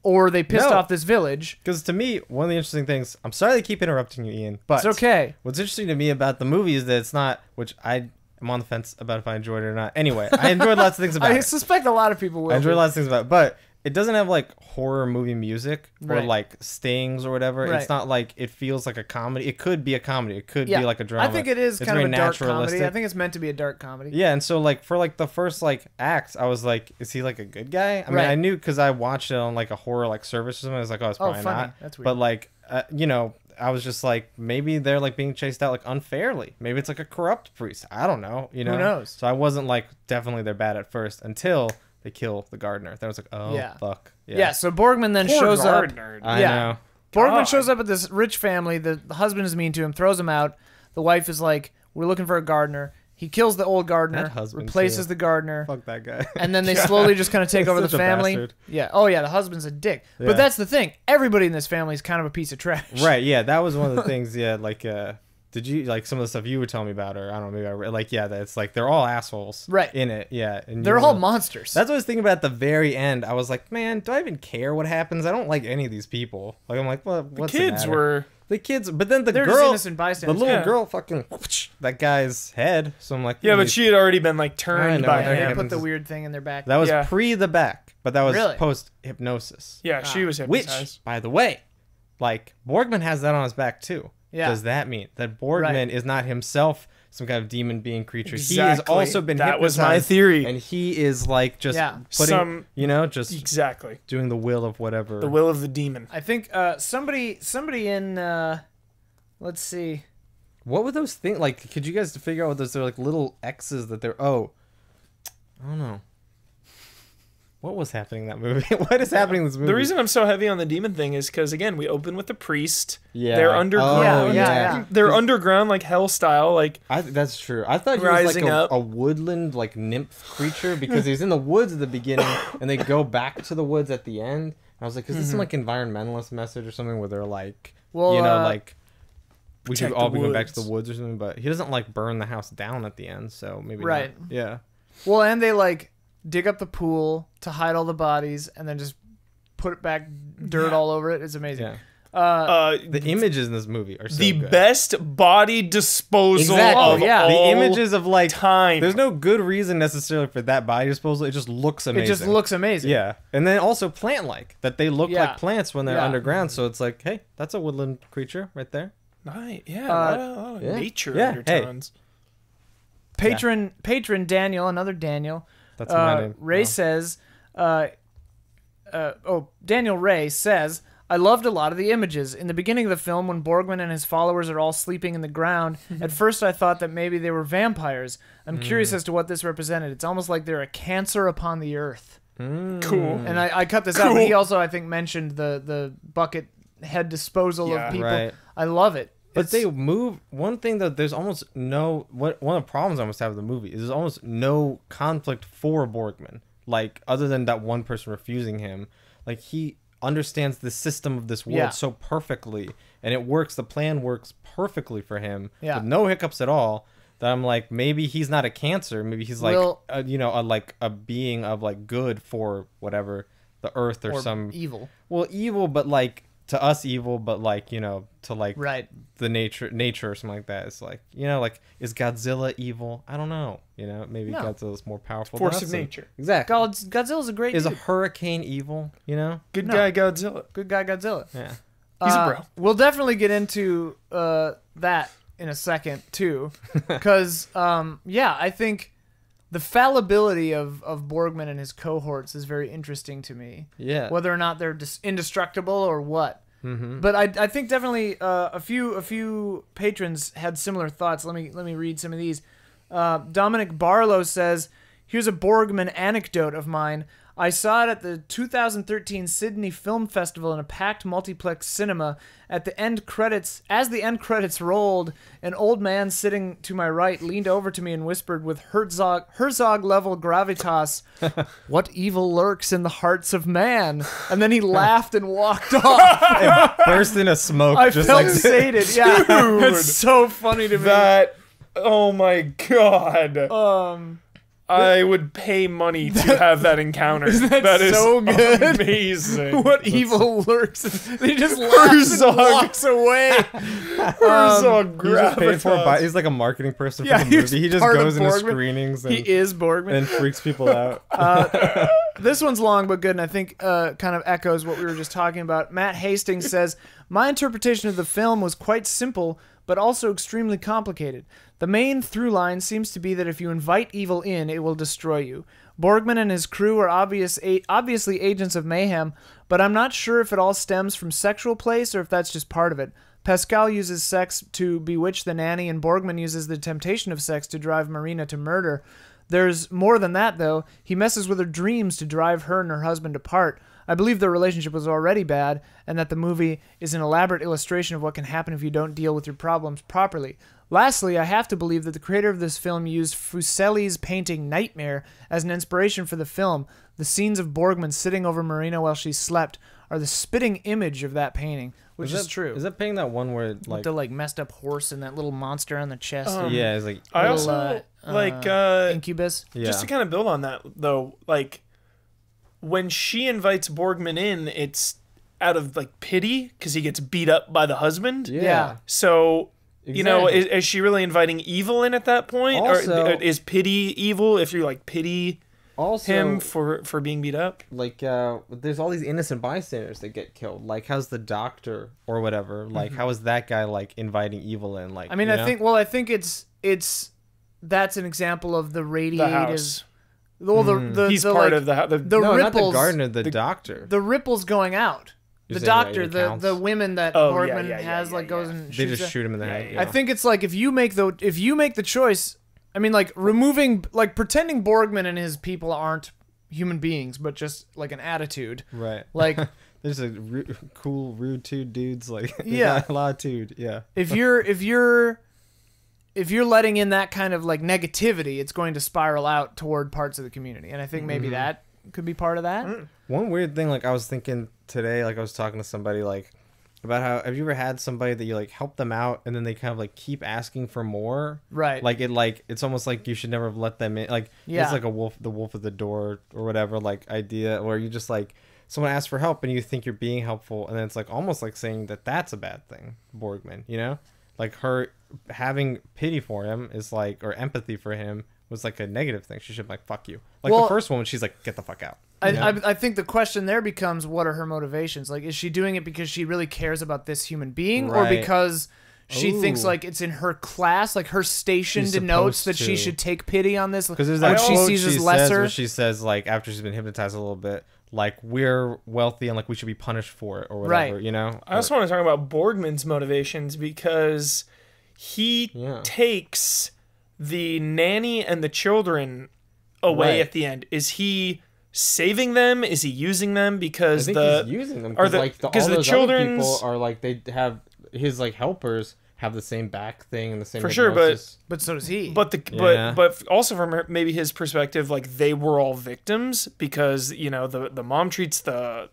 or they pissed No. off this village. Because to me, one of the interesting things. I'm sorry they keep interrupting you, Ian. But It's okay. what's interesting to me about the movie is that it's not, which I'm on the fence about if I enjoyed it or not. Anyway, I enjoyed lots of things about I it. suspect a lot of people will. I enjoyed be. lots of things about it, but it doesn't have like horror movie music or Right. like stings or whatever. Right. It's not like it feels like a comedy. It could be a comedy. It could Yeah. be like a drama. I think it is It's kind of very a dark comedy. naturalistic. I think it's meant to be a dark comedy. Yeah, and so like for like the first like act, I was like, is he like a good guy? I mean, Right. I knew because I watched it on like a horror like service or something. I was like, oh, it's Oh, probably funny. not. That's weird. But like, you know, I was just like, maybe they're like being chased out like unfairly. Maybe it's like a corrupt priest. I don't know. You know, knows? So I wasn't like definitely they're bad at first until they kill the gardener. Then I was like, oh Yeah. fuck. Yeah. So Borgman then Poor shows up. gardener. I Yeah. know. Borgman God. shows up at this rich family. The husband is mean to him, throws him out. The wife is like, "We're looking for a gardener." He kills the old gardener, That husband, replaces too. the gardener, Fuck that guy. and then they slowly just kind of take He's over the such a family. bastard. Yeah. Oh yeah, the husband's a dick. Yeah. But that's the thing. Everybody in this family is kind of a piece of trash. Right, yeah, that was one of the things. Yeah, like, did you like some of the stuff you were telling me about, or I don't know, maybe I like, yeah, that it's like they're all assholes, Right. in it, yeah, and They're you all know- monsters. That's what I was thinking about at the very end. I was like, man, do I even care what happens? I don't like any of these people. Like, I'm like, well, what's the Kids matter? were. the kids, but then the They're just girl, innocent the bystanders. little Yeah. girl, fucking that guy's head. So I'm like, Yeah, but these- she had already been like I turned know, by that They him. happens. put the weird thing in their back. that was Yeah. pre the back, but that was Really? post hypnosis. Yeah, she was Which, hypnotized. by the way, like Borgman has that on his back too. Yeah. Does that mean that Borgman Right. is not himself some kind of demon being creature? He Exactly. has also been That was my hypnotized, theory. and he is like just Yeah. putting, you know, just Exactly. doing the will of whatever. The will of the demon. I think somebody in let's see. What were those things like? Could you guys figure out what those? They're like little X's that they're. Oh, I don't know. What was happening in that movie? What is happening in this movie? The reason I'm so heavy on the demon thing is because again, we open with the priest. Yeah. They're underground. Oh, yeah. They're underground like hell style. Like That's true. I thought he was like Rising up. a woodland like nymph creature because he's in the woods at the beginning and they go back to the woods at the end. And I was like, is this some like environmentalist message or something where they're like, Well, you know, like we should protect all the be going back to woods. the woods or something? But he doesn't like burn the house down at the end, so maybe not. Right. Yeah. Well, and they like dig up the pool to hide all the bodies and then just put it back dirt all over it. It's amazing. Yeah. The images in this movie are so the good. best body disposal Exactly. of yeah. all The images of like time. there's no good reason necessarily for that body disposal. It just looks amazing. It just looks amazing. Yeah, and then also plant-like that they look Yeah. like plants when they're Yeah. underground. So it's like, hey, that's a woodland creature right there. Nice. Yeah, a lot of yeah. nature Yeah, hey. undertones. Patron Daniel, another Daniel. That's my name. Ray Wow. says, Daniel Ray says, I loved a lot of the images. In the beginning of the film, when Borgman and his followers are all sleeping in the ground, at first I thought that maybe they were vampires. I'm curious as to what this represented. It's almost like they're a cancer upon the earth. Cool. And I cut this out, but Cool. he also, I think, mentioned the bucket head disposal Yeah. of people. Right. I love it. But It's- they move. One thing that there's almost no. One of the problems I almost have with the movie is there's almost no conflict for Borgman. Like other than that one person refusing him, like he understands the system of this world Yeah. so perfectly, and it works. The plan works perfectly for him Yeah. with no hiccups at all. That I'm like, maybe he's not a cancer. Maybe he's like, Well- like a being of like good for whatever the earth or, or some evil. well evil, but like to us evil, but like to like Right. the nature or something like that. It's like like is Godzilla evil? I don't know. Maybe No. Godzilla's more powerful. Force than of us. nature. Exactly. Godzilla's a great Is a dude. hurricane evil? Good No. guy Godzilla. Good guy Godzilla. Yeah. He's a bro. We'll definitely get into that in a second too, because I think the fallibility of Borgman and his cohorts is very interesting to me. Yeah. Whether or not they're indestructible or what. Mm-hmm. But I think definitely a few patrons had similar thoughts. Let me read some of these. Dominic Barlow says, "Here's a Borgman anecdote of mine. I saw it at the 2013 Sydney Film Festival in a packed multiplex cinema. As the end credits rolled, an old man sitting to my right leaned over to me and whispered with Herzog-level gravitas, 'What evil lurks in the hearts of man?' And then he laughed and walked off." And burst into smoke. I just felt like sated. Yeah, it's so funny to me. That, oh my god. I would pay money to have that encounter. That is so good? amazing. What evil lurks? He just laughs and walks away. Herzog He's just paid for gravitas. he's like a marketing person Yeah, for the he's movie. He just part of goes into Borgman. screenings and, He is Borgman. and freaks people out. This one's long but good, and I think kind of echoes what we were just talking about. Matt Hastings says, "My interpretation of the film was quite simple, but also extremely complicated. The main through line seems to be that if you invite evil in, it will destroy you. Borgman and his crew are obviously agents of mayhem, but I'm not sure if it all stems from sexual place or if that's just part of it. Pascal uses sex to bewitch the nanny, and Borgman uses the temptation of sex to drive Marina to murder. There's more than that, though. He messes with her dreams to drive her and her husband apart. I believe their relationship was already bad, and that the movie is an elaborate illustration of what can happen if you don't deal with your problems properly. Lastly, I have to believe that the creator of this film used Fuseli's painting Nightmare as an inspiration for the film. The scenes of Borgman sitting over Marina while she slept are the spitting image of that painting, which is true. Is that painting that one where With like the messed up horse and that little monster on the chest? yeah, it's like I Little, also like Incubus. yeah. just to kind of build on that though, like when she invites Borgman in, it's out of like pity because he gets beat up by the husband. Yeah. So you know, Exactly. is she really inviting evil in at that point, Also- or is pity evil if you like pity also him for being beat up? like there's all these innocent bystanders that get killed. Like how's the doctor or whatever? Like how is that guy like inviting evil in? Like I mean, you I know? think it's that's an example of the radiative. The house. Well, the He's the, part like, of the the no, not the ripples. gardener, the doctor. The ripples going out. You're The saying that doctor, it the counts? women that Oh, Borgman yeah, has yeah, goes yeah. and They shoots just at- shoot him in the head. I think it's like if you make the choice. I mean, like removing, like pretending Borgman and his people aren't human beings, but just like an attitude. right. Like There's a cool, rude two dudes. Like they Yeah. got a lot of dude. Yeah. if you're letting in that kind of like negativity, it's going to spiral out toward parts of the community, and I think maybe that could be part of that. One weird thing, like I was thinking today, like I was talking to somebody, like about how have you ever had somebody that you like help them out and then they kind of like keep asking for more? Right. Like it's almost like you should never have let them in. Like Yeah. it's like the wolf at the door or whatever like idea, where you just like someone asks for help and you think you're being helpful, and then it's like almost like saying that that's a bad thing. Borgman, you know, like her having pity for him is like, or empathy for him was like a negative thing. She should be like, fuck you. Like Well, the first one, she's like, get the fuck out. You know? I think the question there becomes, what are her motivations? Like, is she doing it because she really cares about this human being, or Right. because she thinks Ooh. like it's in her class, like her station She's denotes that supposed she to. should take pity on this, Because there's which that she quote sees she as says lesser. where she says like after she's been hypnotized a little bit, like we're wealthy and like we should be punished for it or whatever, Right. you know. I also want to talk about Borgman's motivations because he Yeah. takes the nanny and the children away Right. at the end. Is he saving them? Is he using them? I Because think the he's using them are because the- like all 'cause the those children's- other people are like they have his like helpers have the same back thing and the same For sure, but- hypnosis. But so does he. but the Yeah. but also from maybe his perspective, like they were all victims because you know the mom treats the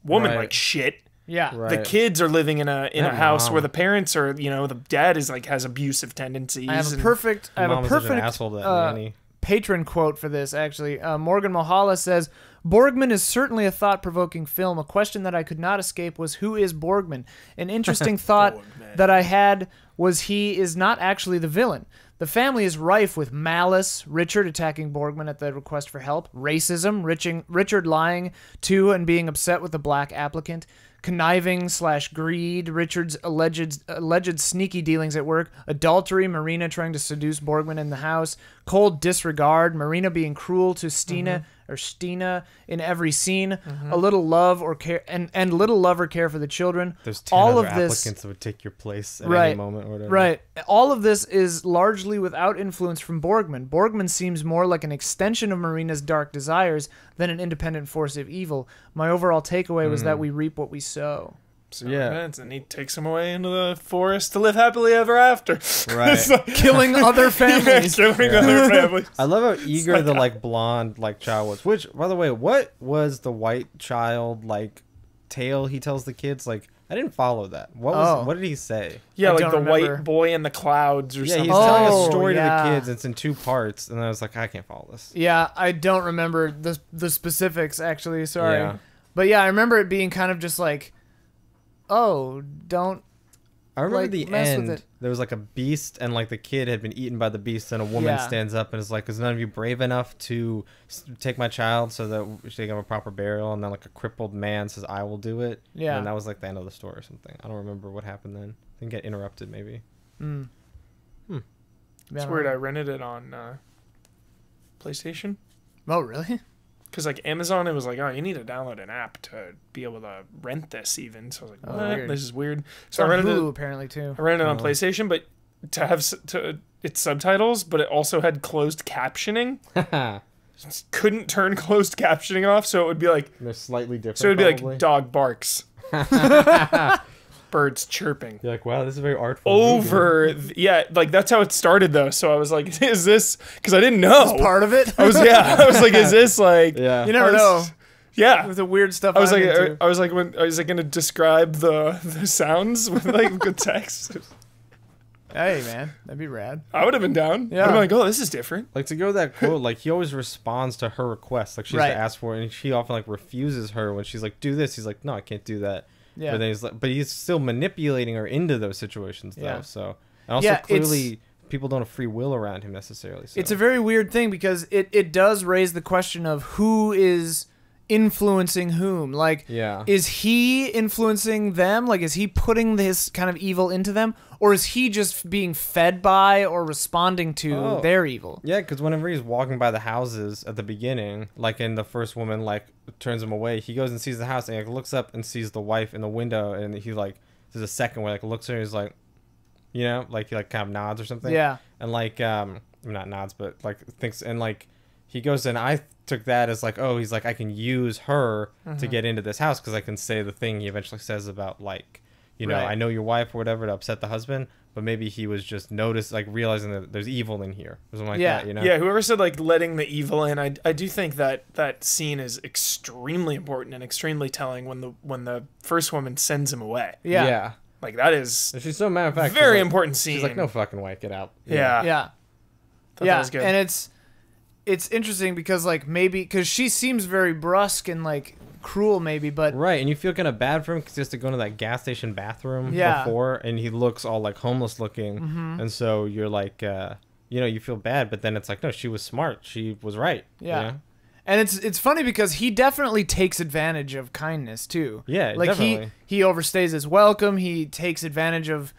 woman Right. like shit. yeah, Right. The kids are living in a That house mom. where the parents are, you know, the dad is like has abusive tendencies. I have a and- perfect Mom is such an asshole to that nanny. patron quote for this, actually. Morgan Mohala says, Borgman is certainly a thought-provoking film. A question that I could not escape was, who is Borgman? An interesting thought that I had was he is not actually the villain. The family is rife with malice, Richard attacking Borgman at the request for help, racism, Richard lying to and being upset with the black applicant, conniving / greed, Richard's alleged sneaky dealings at work, adultery, Marina trying to seduce Borgman in the house, cold disregard, Marina being cruel to Stina in every scene, a little love or care and little love or care for the children. There's 10 all other of this applicants that would take your place at Right, any moment or whatever. Right. All of this is largely without influence from Borgman. Borgman seems more like an extension of Marina's dark desires than an independent force of evil. My overall takeaway was that we reap what we sow. So Yeah. and he takes him away into the forest to live happily ever after. Right. It's like- Killing other families. killing other families. I love how eager like the that. like blonde like child was. Which, by the way, what was the white child like tale he tells the kids? Like, I didn't follow that. What did he say? Yeah, I like don't the remember. white boy in the clouds or Yeah, something. he's telling Oh, a story yeah. to the kids. It's in 2 parts, and I was like, I can't follow this. Yeah, I don't remember the specifics, actually. Sorry. Yeah. But yeah, I remember it being kind of just like, oh, don't. I remember Like, the mess with end. it. There was like a beast, and like the kid had been eaten by the beast, and a woman Yeah. stands up and is like, "Is none of you brave enough to take my child so that she can have a proper burial?" And then like a crippled man says, "I will do it." Yeah. And that was like the end of the story or something. I don't remember what happened then. I think it got interrupted maybe. Mm. Hmm. It's weird. I rented it on PlayStation. Oh, really? Because like Amazon, it was like, oh, you need to download an app to be able to rent this even. So I was like, Oh, what? weird. This is weird. It's So I on rented Hulu, it. apparently, too. I rented it on Oh. PlayStation, but to have its subtitles, but it also had closed captioning. Just couldn't turn closed captioning off, so it would be like, They're slightly different. so it'd be probably. like dog barks, birds chirping. You're like, wow, this is a very artful. movie. Yeah, like that's how it started though. So I was like, is this? Because I didn't know. Part of it? I was like, is this like? Yeah. You never I was- know. Yeah. With the weird stuff I was I'm like, into. I was like, when I was like gonna describe the sounds with like good text. Hey, man. That'd be rad. I would have been down. Yeah. I'd been like, oh, this is different. Like to go with that quote, like he always responds to her request. Like she has Right. to ask for it, and she often like refuses her when she's like, "Do this." He's like, "No, I can't do that." Yeah. But then he's like, but he's still manipulating her into those situations though. Yeah. So and also Yeah, clearly people don't have free will around him necessarily. So. It's a very weird thing because it does raise the question of who is influencing whom. Like, Yeah. is he influencing them? Like, is he putting this kind of evil into them? Or is he just being fed by or responding to Oh. their evil? Yeah, because whenever he's walking by the houses at the beginning, like in the first woman like turns him away, he goes and sees the house and like looks up and sees the wife in the window, and he like there's a second where like looks at her and he's like, you know, like he like kind of nods or something. Yeah. And like not nods but like thinks, and like he goes, and I took that as like, oh, he's like, I can use her to get into this house because I can say the thing he eventually says about like, you know, Right. I know your wife or whatever, to upset the husband, but maybe he was just like realizing that there's evil in here or something like Yeah. that, you know? Yeah, whoever said like letting the evil in, I do think that scene is extremely important and extremely telling when the first woman sends him away. Yeah. Like that is And she's so matter of fact. very she's like, important scene. She's like, no fucking way, get out. Yeah. Yeah. Thought that Yeah. was good. And it's interesting because like maybe because she seems very brusque and like cruel maybe, but Right, and you feel kind of bad for him because he has to go into that gas station bathroom Yeah. before, and he looks all like homeless looking, and so you're like, you know, you feel bad, but then it's like, no, she was smart, she was right. you Yeah. know? And it's funny because he definitely takes advantage of kindness too. Yeah, like definitely. he overstays his welcome. He takes advantage of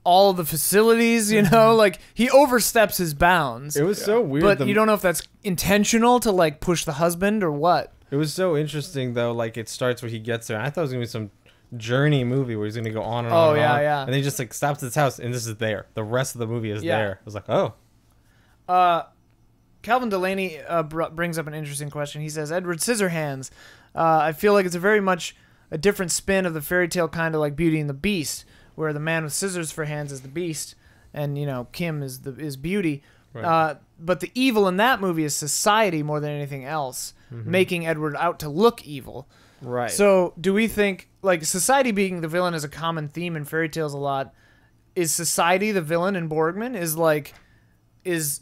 all the facilities. You know, like he oversteps his bounds. It was so weird. but you don't know if that's intentional to like push the husband or what. It was so interesting though. Like it starts where he gets there. And I thought it was gonna be some journey movie where he's gonna go on and on. Oh, and yeah, on, yeah. And then he just like stops at his house, and this is there. The rest of the movie is Yeah. there. I was like, oh, Calvin Delaney brings up an interesting question. He says, Edward Scissorhands, I feel like it's a very much a different spin of the fairy tale kind of like Beauty and the Beast, where the man with scissors for hands is the Beast, and you know Kim is Beauty. Right. But the evil in that movie is society more than anything else, making Edward out to look evil. right. So do we think like society being the villain is a common theme in fairy tales a lot? Is society the villain in Borgman? Is like is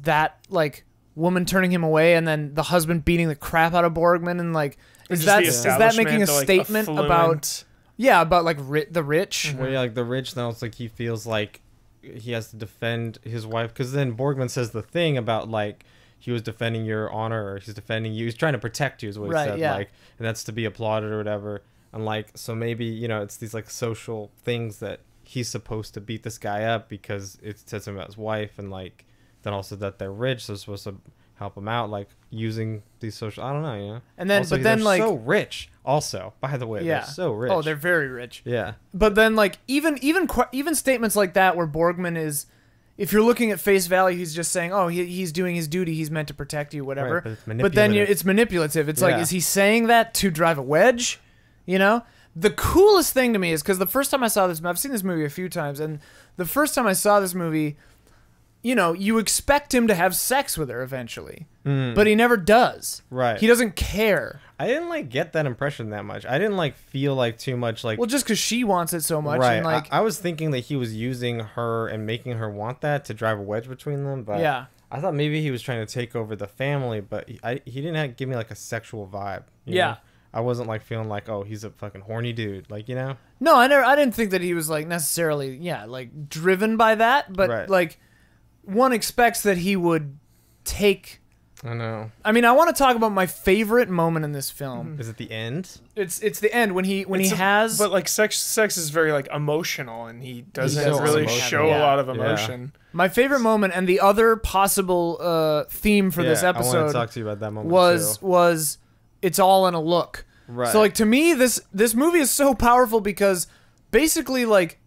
that like woman turning him away and then the husband beating the crap out of Borgman, and like is that making a statement about about like the rich? Where yeah, like the rich now, it's like he feels like he has to defend his wife, because then Borgman says the thing about like he was defending your honor, or he's defending you, he's trying to protect you is what he Right, said, yeah. like, and that's to be applauded or whatever. And like, so maybe, you know, it's these like social things that he's supposed to beat this guy up because it says something about his wife, and like then also that they're rich, so it's supposed to help him out, like using these social, I don't know, you know. And then, also, but then they're like, so rich. Also, by the way, yeah, they're so rich. Oh, they're very rich. Yeah. But then like even statements like that where Borgman is, if you're looking at face value, he's just saying, oh, he's doing his duty, he's meant to protect you, whatever. Right, but then it's manipulative. It's like, Yeah. is he saying that to drive a wedge? You know? The coolest thing to me is, because the first time I saw this, I've seen this movie a few times, and the first time I saw this movie, you know, you expect him to have sex with her eventually, but he never does. Right. He doesn't care. I didn't like get that impression that much. I didn't like feel like too much like. Well, just because she wants it so much, right. and like, I was thinking that he was using her and making her want that to drive a wedge between them, but yeah. I thought maybe he was trying to take over the family, but he didn't give me like a sexual vibe. You Yeah. know? I wasn't like feeling like, oh, he's a fucking horny dude, like, you know. No, I didn't think that he was like necessarily, like driven by that, but Right. like one expects that he would take. I know. I mean, I want to talk about my favorite moment in this film. Is it the end? It's the end when he It's has. but like sex is very like emotional, and he doesn't so really emotional. show Yeah. a lot of Yeah. emotion. My favorite moment, and the other possible theme for this I want to episode talk to you about that moment was it's all in a look. Right. So like, to me, this movie is so powerful because basically like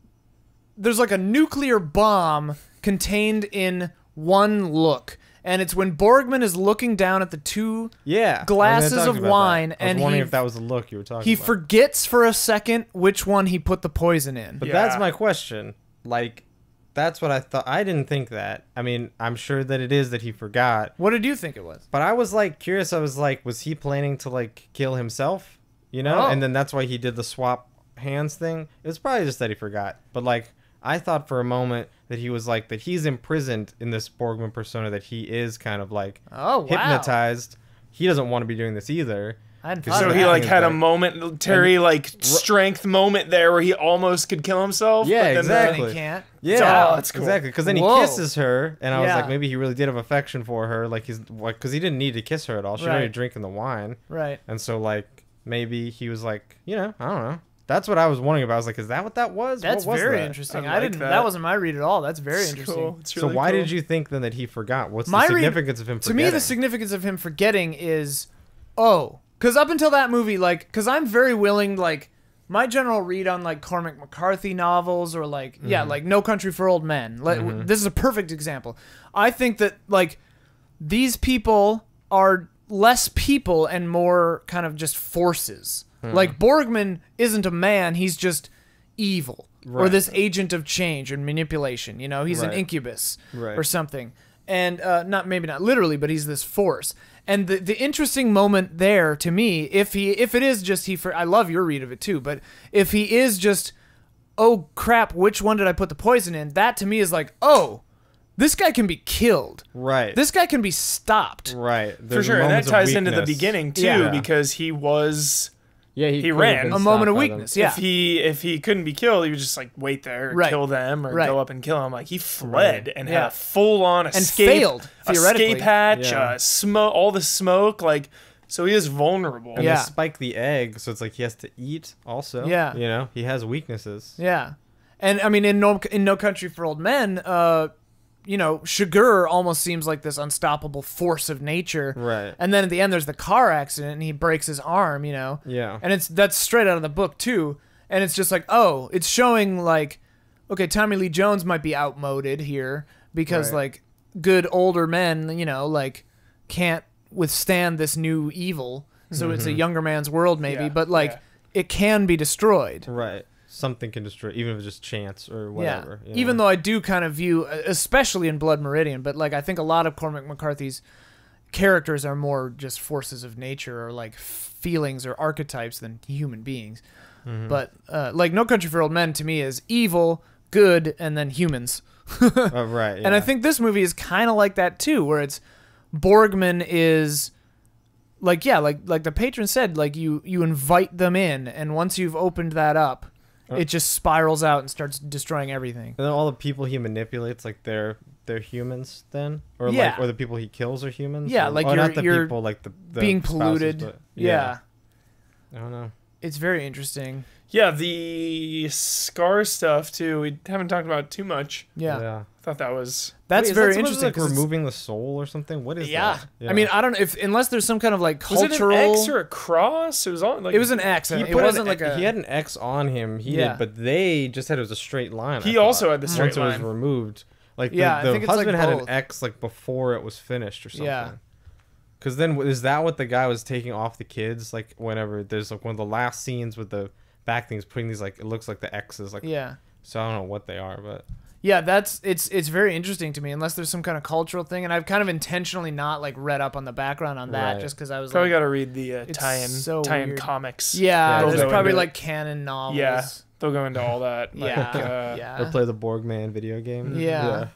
there's like a nuclear bomb contained in one look, and it's when Borgman is looking down at the two Yeah. glasses I was gonna of talk about wine, that. I was and wondering he if that was the look you were talking he about. forgets for a second which one he put the poison in. But Yeah. that's my question. Like, that's what I thought. I didn't think that. I mean, I'm sure that it is that he forgot. What did you think it was? But I was like curious. I was like, was he planning to like kill himself? You know? Oh. And then that's why he did the swap hands thing. It was probably just that he forgot. But like, I thought for a moment that he was like, that he's imprisoned in this Borgman persona, that he is kind of like Oh, wow. hypnotized. He doesn't want to be doing this either. I hadn't So thought So of he that. like had a Like- momentary like strength moment there where he almost could kill himself. Yeah, but then exactly. And he can't. Yeah, Oh, that's cool. exactly. Because then he Whoa. kisses her, and I was Yeah. like, maybe he really did have affection for her. Like he's like, because he didn't need to kiss her at all. She's already Right. drinking the wine, Right. and so like maybe he was like, you know, I don't know. That's what I was wondering about. I was like, is that what that was? That's what was very that? interesting. I I like didn't. that. That wasn't my read at all. That's very It's interesting. cool. It's So really why cool. did you think then that he forgot? What's My the read- significance of him To forgetting? me, the significance of him forgetting is, because up until that movie, like, because I'm very willing, like, my general read on like Cormac McCarthy novels or like, like No Country for Old Men. Like, this is a perfect example. I think that like these people are less people and more kind of just forces. Like Borgman isn't a man; he's just evil or Right. this agent of change and manipulation. You know, he's an Right. incubus Right. or something. And maybe not literally, but he's this force. And the interesting moment there to me, if it is just I love your read of it too, but if he is just, oh crap, which one did I put the poison in? That to me is like, oh, this guy can be killed. right. This guy can be stopped. right. For There's sure, and that moments of ties into the weakness. beginning too, Yeah. because he was. Yeah, he could've ran. been A moment stopped of by them. weakness. Yeah. If he couldn't be killed, he would just like wait there, and Right. kill them, or Right. go up and kill him. Like he fled and had Yeah. a full on escape, failed, theoretically. escape hatch, Yeah. smoke, all the smoke. Like, so he is vulnerable. And Yeah. they spike the egg, so it's like he has to eat also. Yeah. You know, he has weaknesses. Yeah. And I mean, in No Country for Old Men, you know, Shigur almost seems like this unstoppable force of nature. Right. And then at the end, there's the car accident, and he breaks his arm. You know. Yeah. And that's straight out of the book too. And it's just like, oh, it's showing like, okay, Tommy Lee Jones might be outmoded here because Right. like good older men, you know, like can't withstand this new evil. So it's a younger man's world maybe, Yeah, but like yeah. it can be destroyed. Right. Something can destroy, even if it's just chance or whatever. Yeah. you Even know? though I do kind of view, especially in Blood Meridian, but like I think a lot of Cormac McCarthy's characters are more just forces of nature or like feelings or archetypes than human beings. Mm-hmm. But like No Country for Old Men to me is evil, good, and then humans. Oh, right. And I yeah. think this movie is kind of like that too, where it's Borgman is like, yeah, like the patron said, like you invite them in, and once you've opened that up, it just spirals out and starts destroying everything. And then all the people he manipulates, like they're humans then, or Yeah. like, or the people he kills are humans. Yeah, or, like not the you're people, like the being spouses, polluted. but- Yeah. I don't know. It's very interesting. Yeah, the scar stuff too. We haven't talked about it too much. Yeah. I thought that was That's Wait, is very that supposed to, interesting. like 'cause it's- removing the soul or something. What is that? I mean, I don't know if unless there's some kind of like Was cultural. it an X or a cross? It was on like It was an X. he And it put wasn't an, like a. he had an X on him. He Yeah. did, but they just said it was a straight line. He I also thought. had the straight Once it line. was removed. Like Yeah, I the think it's, like, husband had an both. X like before it was finished or something. Yeah. Because then is that what the guy was taking off the kids? Like whenever there's like one of the last scenes with the back things putting these like it looks like the X's like. Yeah. So I don't know what they are, but Yeah, it's very interesting to me. Unless there's some kind of cultural thing, and I've kind of intentionally not like read up on the background on that, Right. just because I was Probably like, got to read the it's tie-in so weird. comics. yeah, Yeah, there's they'll go probably into like canon novels. Yeah, they'll go into all that. Like, Yeah, or yeah, play the Borgman video game. Yeah.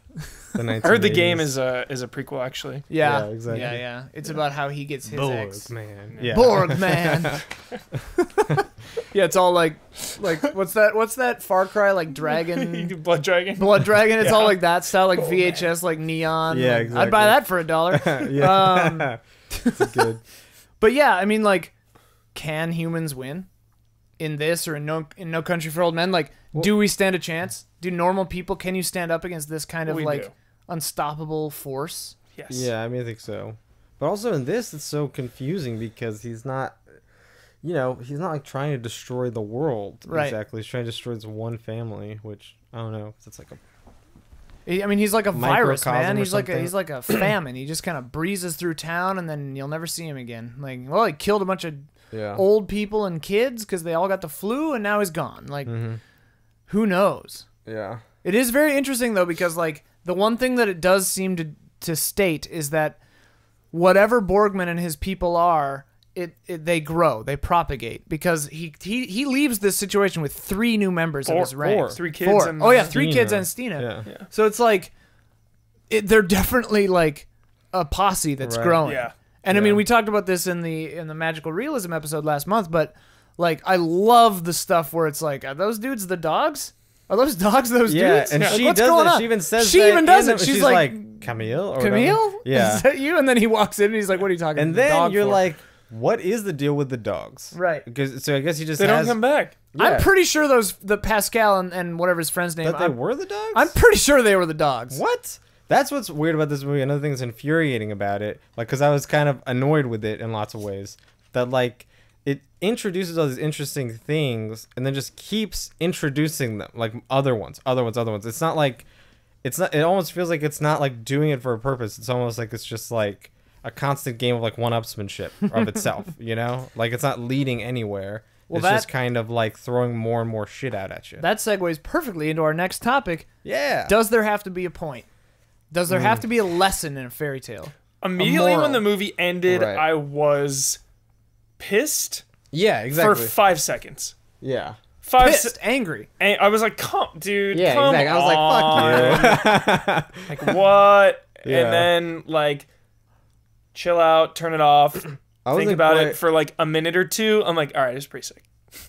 The I heard the 1980s. game is a prequel actually. yeah, Yeah, exactly. yeah. It's about how he gets his ex. Borgman. Yeah. Borgman. Yeah, it's all like what's that Far Cry like dragon Blood Dragon. blood dragon? It's all Yeah. like that style, like Oh, VHS, like neon. Yeah, I'd exactly. buy that for $1. Yeah. It's good. But yeah, I mean, like, can humans win in this or in No Country for Old Men? Like, do we stand a chance? Do normal people? Can you stand up against this kind of We like do. unstoppable force? Yes. Yeah, I mean, I think so. But also in this, it's so confusing because he's not, he's not like trying to destroy the world. Right. Exactly. He's trying to destroy this one family, which I don't know. It's like a I mean, he's like a virus, Microcosm man. or He's like a famine. He just kind of breezes through town, and then you'll never see him again. Like, well, he killed a bunch of yeah. old people and kids because they all got the flu, and now he's gone. Like, who knows? Yeah. It is very interesting though, because like the one thing that it does seem to state is that whatever Borgman and his people are, they grow, they propagate, because he leaves this situation with 3 new members of his ranks. 3 kids 4. and Oh yeah, 3 kids Stina. and Stina. Yeah. So it's like they're definitely like a posse that's Right. growing. Yeah. And I mean, Yeah. we talked about this in the magical realism episode last month, but like I love the stuff where it's like, are those dudes the dogs? Are those dogs those Yeah, dudes? and Like, she what's does going it. on? She even says She that even does in it. the- She's she's like, Camille or Camille? whatever. Yeah. Is that you? And then he walks in and he's like, what are you talking And to the then dog you're for? like, what is the deal with the dogs? Right. Because so I guess he just They has, don't come back. Yeah. I'm pretty sure the Pascal and whatever his friend's name. that they I'm, were the dogs. I'm pretty sure they were the dogs. What? That's what's weird about this movie. Another thing that's infuriating about it, like, because I was kind of annoyed with it in lots of ways. That like it introduces all these interesting things and then just keeps introducing them, like other ones. It's not like it's not. It almost feels like it's not like doing it for a purpose. It's almost like it's just like a constant game of like one-upsmanship of itself. Like it's not leading anywhere. Well, It's just kind of like throwing more and more shit out at you. That segues perfectly into our next topic. Yeah. Does there have to be a point? Does there have to be a lesson in a fairy tale? Immediately moral. when the movie ended, Right. I was pissed Yeah. Exactly. for 5 seconds. yeah. 5 Pissed, angry. And I was like, "Come, dude, Yeah. come Exactly. I was like, fuck you. Like what?" Yeah. And then like, chill out, turn it off, think wasn't about quite- it for like a minute or two. I'm like, all right, it's pretty sick.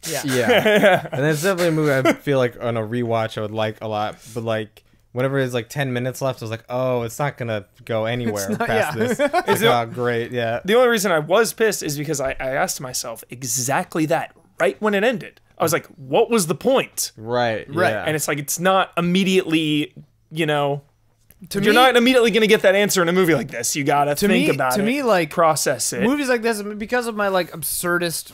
Yeah. Yeah. And it's definitely a movie I feel like on a rewatch I would like a lot. But like whenever there's like 10 minutes left, I was like, oh, it's not going to go anywhere not- past yeah. this. It's like, oh, great. Yeah. The only reason I was pissed is because I asked myself exactly that right when it ended. I was like, what was the point? Right. Right. Yeah. And it's like, it's not immediately, To you're me, not immediately going to get that answer in a movie like this. You got to think about it. To me, like process it. movies like this, because of my like absurdist,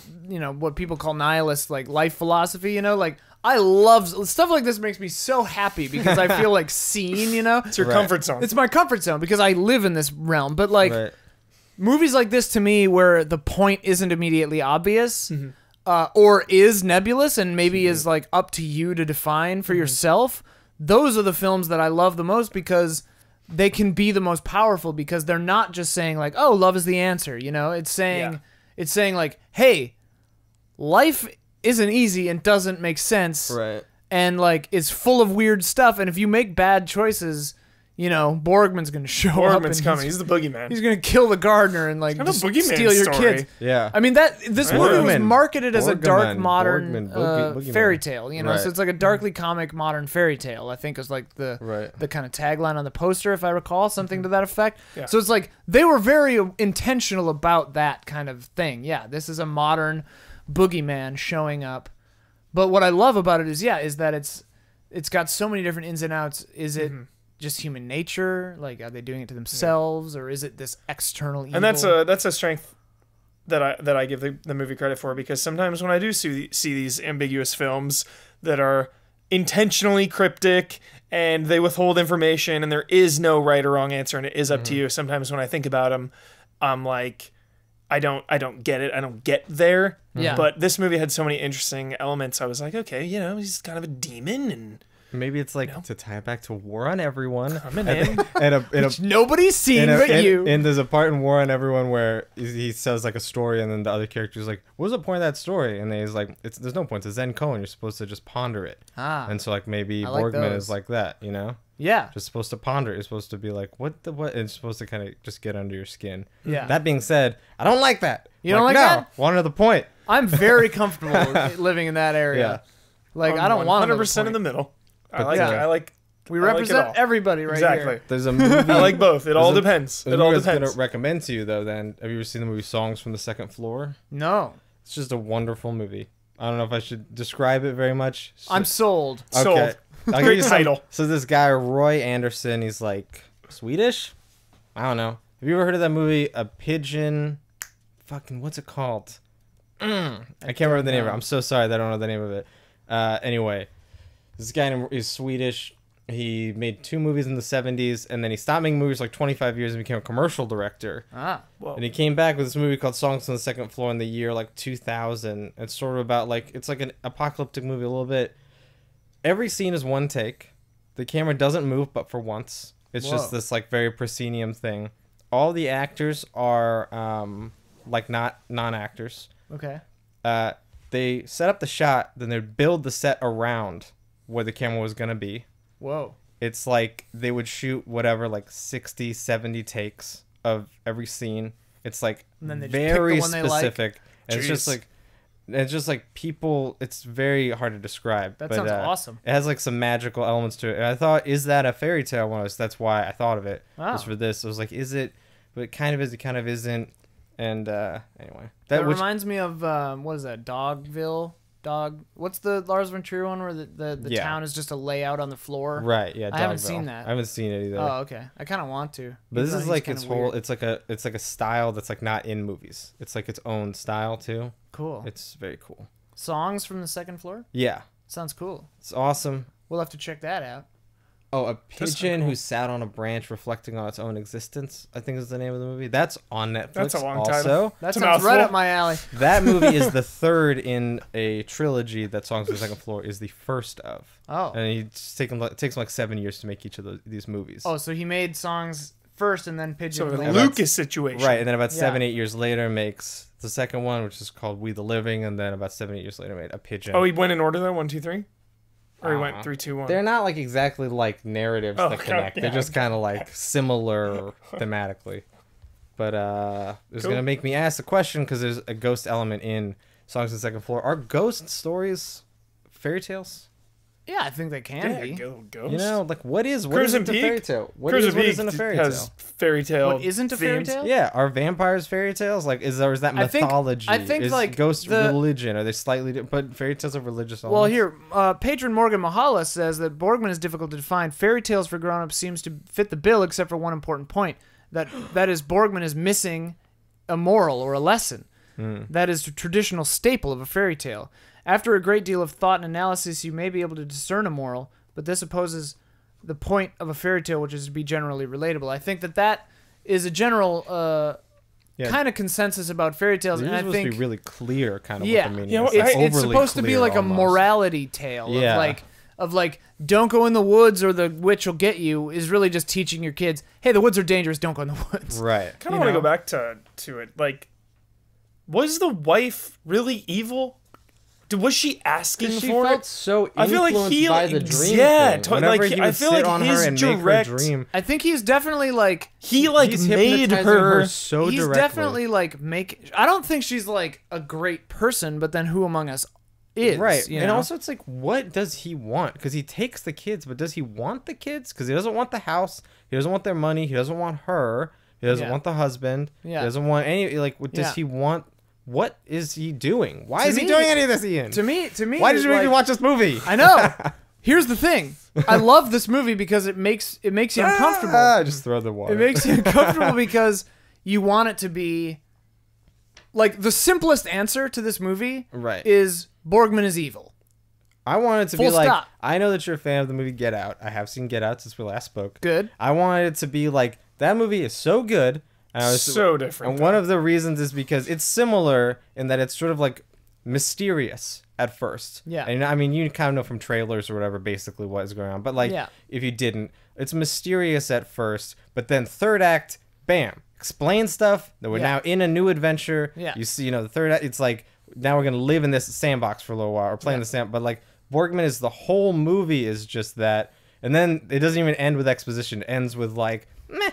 what people call nihilist, like life philosophy. Like I love stuff like this. Makes me so happy because I feel like seen. It's your Right. comfort zone. It's my comfort zone because I live in this realm. But like Right. movies like this, to me, where the point isn't immediately obvious. Or is nebulous and maybe is like up to you to define for yourself. Those are the films that I love the most because they can be the most powerful because they're not just saying like, oh, love is the answer. It's saying like, hey, life isn't easy and doesn't make sense. Right. And like it's full of weird stuff. And if you make bad choices, Borgman's gonna show up. Borgman's and coming. He's the boogeyman. He's gonna kill the gardener and like kind of just a boogeyman steal your story. kids. Yeah. I mean this movie was Borgman. marketed as a dark Borgman. modern Borgman. Boogeyman. fairy tale, Right. So it's like a darkly comic modern fairy tale. I think is like the Right. the kind of tagline on the poster, if I recall, something to that effect. Yeah. So it's like they were very intentional about that kind of thing. Yeah, this is a modern boogeyman showing up. But what I love about it is that it's got so many different ins and outs. Is it just human nature? Like, are they doing it to themselves, or is it this external evil? And that's a strength that I give the movie credit for, because sometimes when I do see these ambiguous films that are intentionally cryptic and they withhold information and there is no right or wrong answer and it is up to you, sometimes when I think about them, I'm like, I don't get it. I don't get there. Yeah. But this movie had so many interesting elements. I was like, okay, he's kind of a demon, and Maybe it's like to tie it back to War on Everyone. coming in. Which nobody's seen but you. And there's a part in War on Everyone where he says like a story, and then the other character's like, "What was the point of that story?" And he's like, "There's no point. It's a Zen koan. You're supposed to just ponder it." And so like maybe I like Borgman those. is like that, Yeah. Just supposed to ponder it. You're supposed to be like, what? And it's supposed to kind of just get under your skin. Yeah. That being said, I don't like that. You don't like no, that? Want another point. I'm very comfortable living in that area. Yeah. Like, I don't want 100% in the middle. I like. yeah. I like. We I like it represent all. everybody right Exactly. here. There's a movie. I like both. It all There's a- depends. There's It a all movie I was depends. gonna recommend to you though. Then have you ever seen the movie Songs from the Second Floor? No. It's just a wonderful movie. I don't know if I should describe it very much. I'm sold. Sold. I'll give Great you some- title. So this guy Roy Anderson, he's like Swedish. I don't know. Have you ever heard of that movie? A Pigeon. Fucking what's it called? I can't remember the name of it. I'm so sorry that I don't know the name of it. Anyway, this guy is Swedish. He made 2 movies in the 70s, and then he stopped making movies like 25 years and became a commercial director. Whoa. And he came back with this movie called Songs on the Second Floor in the year like 2000. It's sort of about like, it's like an apocalyptic movie a little bit. Every scene is one take. The camera doesn't move but for once. It's just Whoa. this like very proscenium thing. All the actors are like not non-actors. Okay. They set up the shot, then they build the set around where the camera was going to be. Whoa. It's like they would shoot whatever, like 60, 70 takes of every scene. It's like And then they just pick the very one they like? specific. And it's just like people, it's very hard to describe. That but, sounds awesome. It has like some magical elements to it. And I thought, is that a fairy tale? That's why I thought of it. Wow. Was for this. I was like, is it? But it kind of is, it kind of isn't. And anyway. That reminds me of, what is that, what's the Lars von Trier one where the Yeah. town is just a layout on the floor? Right, yeah. I haven't Dogville. seen that. I haven't seen it either. Oh, okay. I kind of want to. But this Even is though like he's its kinda whole. weird. It's like a style that's like not in movies. It's like its own style too. Cool. It's very cool. Songs from the Second Floor? Yeah, Sounds cool. it's awesome. We'll have to check that out. Oh, a That's pigeon cool. who sat on a branch reflecting on its own existence, I think is the name of the movie. That's on Netflix. That's a long also. title. That It's a sounds right mouthful. up my alley. That movie is the third in a trilogy that Songs on the Second Floor is the first of. Oh. And it takes him like 7 years to make each of these movies. Oh, so he made songs first and then Pigeon So the later. Lucas situation. Right, and then about Yeah. 7, 8 years later makes the second one, which is called We the Living, and then about 7, 8 years later made A Pigeon. Oh, he went in order though. 1, 2, 3, or he went Uh, 3, 2, 1. They're not like exactly like narratives Oh, that connect. yeah. They're just kind of like similar thematically. But it's Cool. gonna make me ask the question because there's a ghost element in Songs on the Second Floor. Are ghost stories fairy tales? Yeah, I think they can Yeah, be. ghost. You know, like what Crimson isn't a Peak? fairy tale? What Crimson is what Peak isn't a fairy has tale? fairy tale. What isn't a fairy themes. tale? Yeah, are vampires fairy tales? Like, is that I think- mythology? I think, is like, ghost the- religion? Are they slightly different? But fairy tales are religious. Well, elements? here, patron Morgan Mahala says that Borgman is difficult to define. Fairy tales for grown-ups seems to fit the bill, except for one important point. That is, Borgman is missing a moral or a lesson. That is the traditional staple of a fairy tale. After a great deal of thought and analysis, you may be able to discern a moral, but this opposes the point of a fairy tale, which is to be generally relatable. I think that is a general Yeah. kind of consensus about fairy tales, They're and I supposed think to be really clear, kind of Yeah. what the meaning Yeah, is. well, Like, it's overly supposed to be clear like a almost. morality tale Yeah. of like don't go in the woods or the witch will get you is really just teaching your kids, hey, the woods are dangerous, don't go in the woods. Right. Kind You of want to know? go back to it. Like, was the wife really evil? Was she asking She for felt it? so I feel like influenced he, by the dream yeah, thing. to- Whenever like he I would feel sit like on her his and direct, make her dream. I think he's definitely like he like He's made hypnotizing her. so he's directly. definitely like I don't think she's like a great person, but then who among us is? Right. You And know? also, it's like, what does he want? Because he takes the kids, but does he want the kids? Because he doesn't want the house. He doesn't want their money. He doesn't want her. He doesn't Yeah. want the husband. Yeah. He doesn't want any. Like, what does Yeah. he want? what is he doing? Why To is he me- doing any of this, Ian? To me, Why did you make me like- watch this movie? I know. Here's the thing. I love this movie because it makes you uncomfortable. Just throw the water. It makes you uncomfortable because you want it to be like the simplest answer to this movie Right. is Borgman is evil. I want it to Full be like, stop. I know that you're a fan of the movie Get Out. I have seen Get Out since we last spoke. Good. I wanted it to be like, that movie is so good. And I was So different. And one of the reasons is because it's similar in that it's sort of like mysterious at first. Yeah. And I mean, you kind of know from trailers or whatever basically what is going on. But like, Yeah. if you didn't, it's mysterious at first. But then third act, bam, explain stuff. That we're Yeah. now in a new adventure. Yeah. You see, the third act, it's like, now we're going to live in this sandbox for a little while or play in Yeah. the sand. But like, Borgman is the whole movie is just that. And then it doesn't even end with exposition. It ends with like, meh.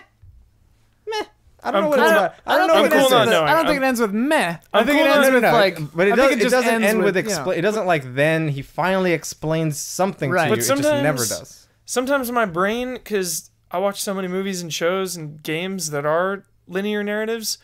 I don't know what cool. it's about. I don't know I'm what cool this not is. knowing. I don't think it ends with meh. I think cool it ends not- with like. But it, I does, think it just doesn't ends end with you know, it doesn't like then he finally explains something Right. to But you. It just never sometimes- does. Sometimes my brain, because I watch so many movies and shows and games that are linear narratives,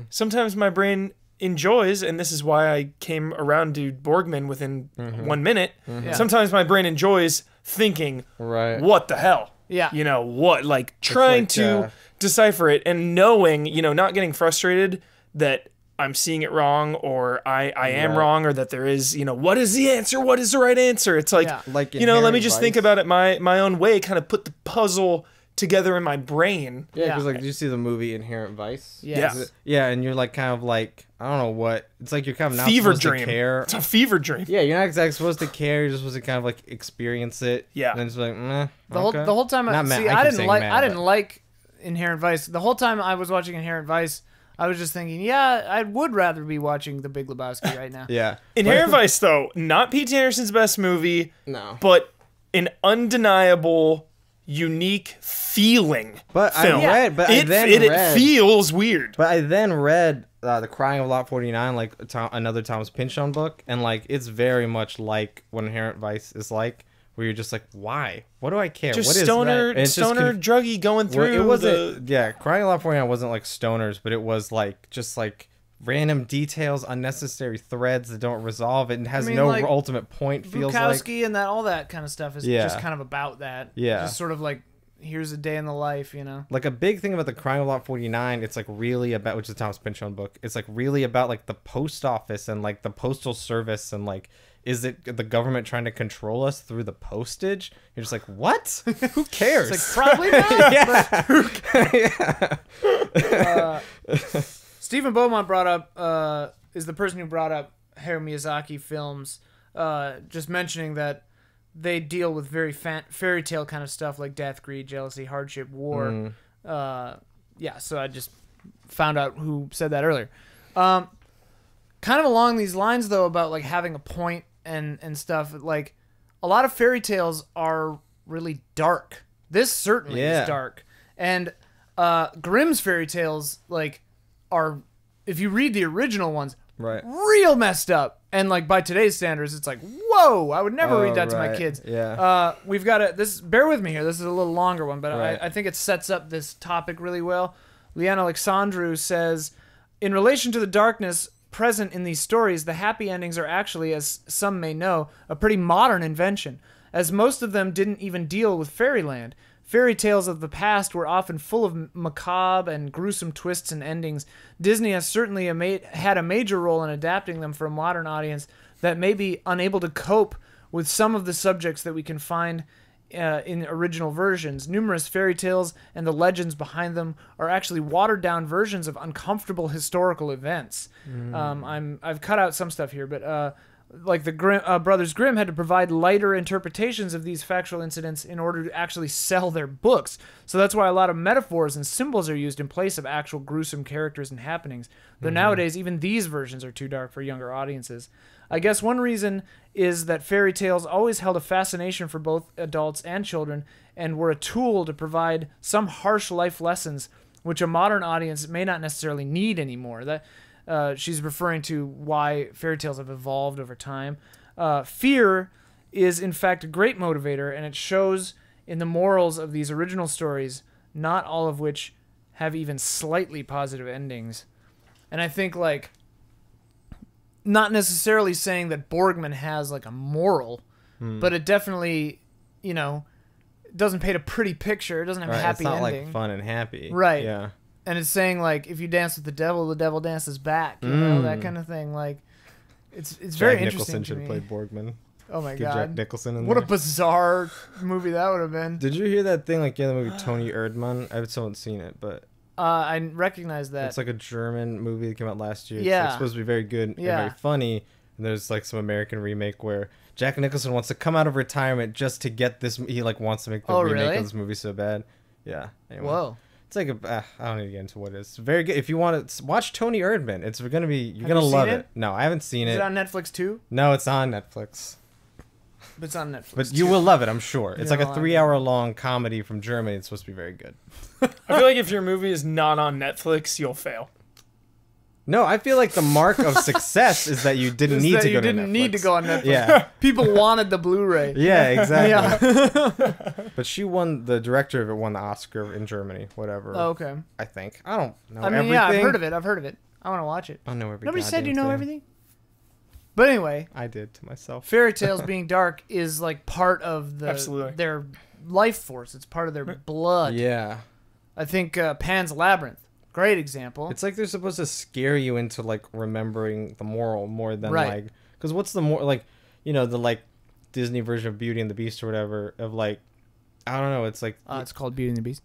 sometimes my brain enjoys, and this is why I came around to Borgman within 1 minute. Yeah. Sometimes my brain enjoys thinking, Right. what the hell? Yeah. You know, what? Like trying like, to decipher it and knowing, not getting frustrated that I'm seeing it wrong or I am Right. wrong or that there is, what is the answer? What is the right answer? It's like, Yeah. Like let me Inherent just Vice. think about it my own way, kind of put the puzzle together in my brain. Yeah, because Yeah. like, did you see the movie Inherent Vice? Yes. Yeah. Yeah, and you're like kind of like, I don't know what. It's like you're kind of not Fever supposed dream. to care. It's a fever dream. Yeah, you're not exactly supposed to care. You're just supposed to kind of like experience it. Yeah. And it's like, meh. The okay. whole time Not meh, see, I I keep didn't saying like meh, I didn't but- like Inherent Vice. The whole time I was watching Inherent Vice, I was just thinking, yeah, I would rather be watching The Big Lebowski right now. Yeah. Inherent Vice, though, not Pete Anderson's best movie, No. but an undeniable, unique feeling. But film. I read, but I it then read. feels weird. But I then read The Crying of Lot 49, like another Thomas Pynchon book, and like it's very much like what Inherent Vice is like, where you're just like, why? What do I care? Just what is stoner, And it's just stoner druggy going Well, through. it wasn't. Yeah, Crying of Lot 49 wasn't like stoners, but it was like just like random details, unnecessary threads that don't resolve it, and has I mean, no like, ultimate point. Feels like. Bukowski and that all that kind of stuff is Yeah. just kind of about that. Yeah. Just sort of like here's a day in the life, Like a big thing about the Crying of Lot 49, it's like really about, which is a Thomas Pynchon book. It's like really about like the post office and like the postal service and like, is it the government trying to control us through the postage? You're just like, what? Who cares? It's like probably not. yeah. Stephen Beaumont brought up is the person who brought up Hayao Miyazaki films, just mentioning that they deal with very fairy tale kind of stuff like death, greed, jealousy, hardship, war. Yeah, so I just found out who said that earlier. Kind of along these lines, though, about like having a point and stuff. Like a lot of fairy tales are really dark. This certainly Yeah. is dark, and Grimm's fairy tales like are, if you read the original ones, Right. real messed up. And like by today's standards, it's like, whoa, I would never read that to my right. kids. Yeah. We've got this. Bear with me here. This is a little longer one, but Right. I think it sets up this topic really well. Leanne Alexandru says, in relation to the darkness present in these stories, the happy endings are actually, as some may know, a pretty modern invention, as most of them didn't even deal with fairyland. Fairy tales of the past were often full of macabre and gruesome twists and endings. Disney has certainly had a major role in adapting them for a modern audience that may be unable to cope with some of the subjects that we can find in original versions. Numerous fairy tales and the legends behind them are actually watered-down versions of uncomfortable historical events. I've cut out some stuff here, but like the Brothers Grimm had to provide lighter interpretations of these factual incidents in order to actually sell their books. So that's why a lot of metaphors and symbols are used in place of actual gruesome characters and happenings. Though nowadays, even these versions are too dark for younger audiences. I guess one reason is that fairy tales always held a fascination for both adults and children and were a tool to provide some harsh life lessons which a modern audience may not necessarily need anymore. That she's referring to why fairy tales have evolved over time. Fear is, in fact, a great motivator, and it shows in the morals of these original stories, not all of which have even slightly positive endings. And I think, like, not necessarily saying that Borgman has like a moral, but it definitely, you know, doesn't paint a pretty picture. It doesn't have a happy It's not ending. like fun and happy. Right. Yeah. And it's saying like if you dance with the devil dances back. You know, that kind of thing. Like it's very Jack interesting Nicholson to should me. have played Borgman. Oh my Get Jack god. Nicholson in What a there. bizarre movie that would have been. Did you hear that thing like the movie Tony Erdmann? I still haven't seen it, but I recognize that. it's like a German movie that came out last year. Yeah. It's like supposed to be very good and Yeah. very funny. And there's like some American remake where Jack Nicholson wants to come out of retirement just to get this. He like wants to make the remake really? of this movie so bad. Yeah. Anyway. Whoa. It's like a. I don't need to get into what it is. It's very good. If you want to watch Tony Erdmann, it's gonna be. You're Have gonna you love seen it. it? No, I haven't seen Is it. it on Netflix too? No, it's on Netflix. But it's on Netflix. But you will love it, I'm sure. It's Yeah, like I'll a have 3-hour long comedy from Germany. It's supposed to be very good. I feel like if your movie is not on Netflix, you'll fail. No, I feel like the mark of success is that you didn't need that to you go to Netflix. didn't need to go on Netflix. Yeah. People wanted the Blu-ray. Yeah, exactly. Yeah. But she won. The director of it won the Oscar in Germany. Whatever. Oh, okay. I think. I don't know I mean, everything. yeah, I've heard of it. I want to watch it. I know every. Nobody said you goddamn know thing. everything. But anyway, I did to myself. fairy tales being dark is like part of Absolutely. their life force. It's part of their blood. Yeah. I think Pan's Labyrinth, great example. It's like they're supposed to scare you into like remembering the moral more than Right. like, because what's the more like, you know, the like Disney version of Beauty and the Beast or whatever of like, I don't know, it's like It's called Beauty and the Beast.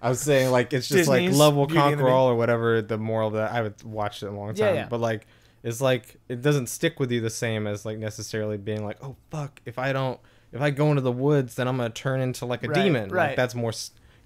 I was saying like it's just Disney's like love will Beauty and the conquer all or whatever the moral of that. I haven't watched it in a long time, Yeah. but like it's like it doesn't stick with you the same as like necessarily being like, oh fuck, if I go into the woods, then I'm gonna turn into like a Right, demon. right. Like that's more,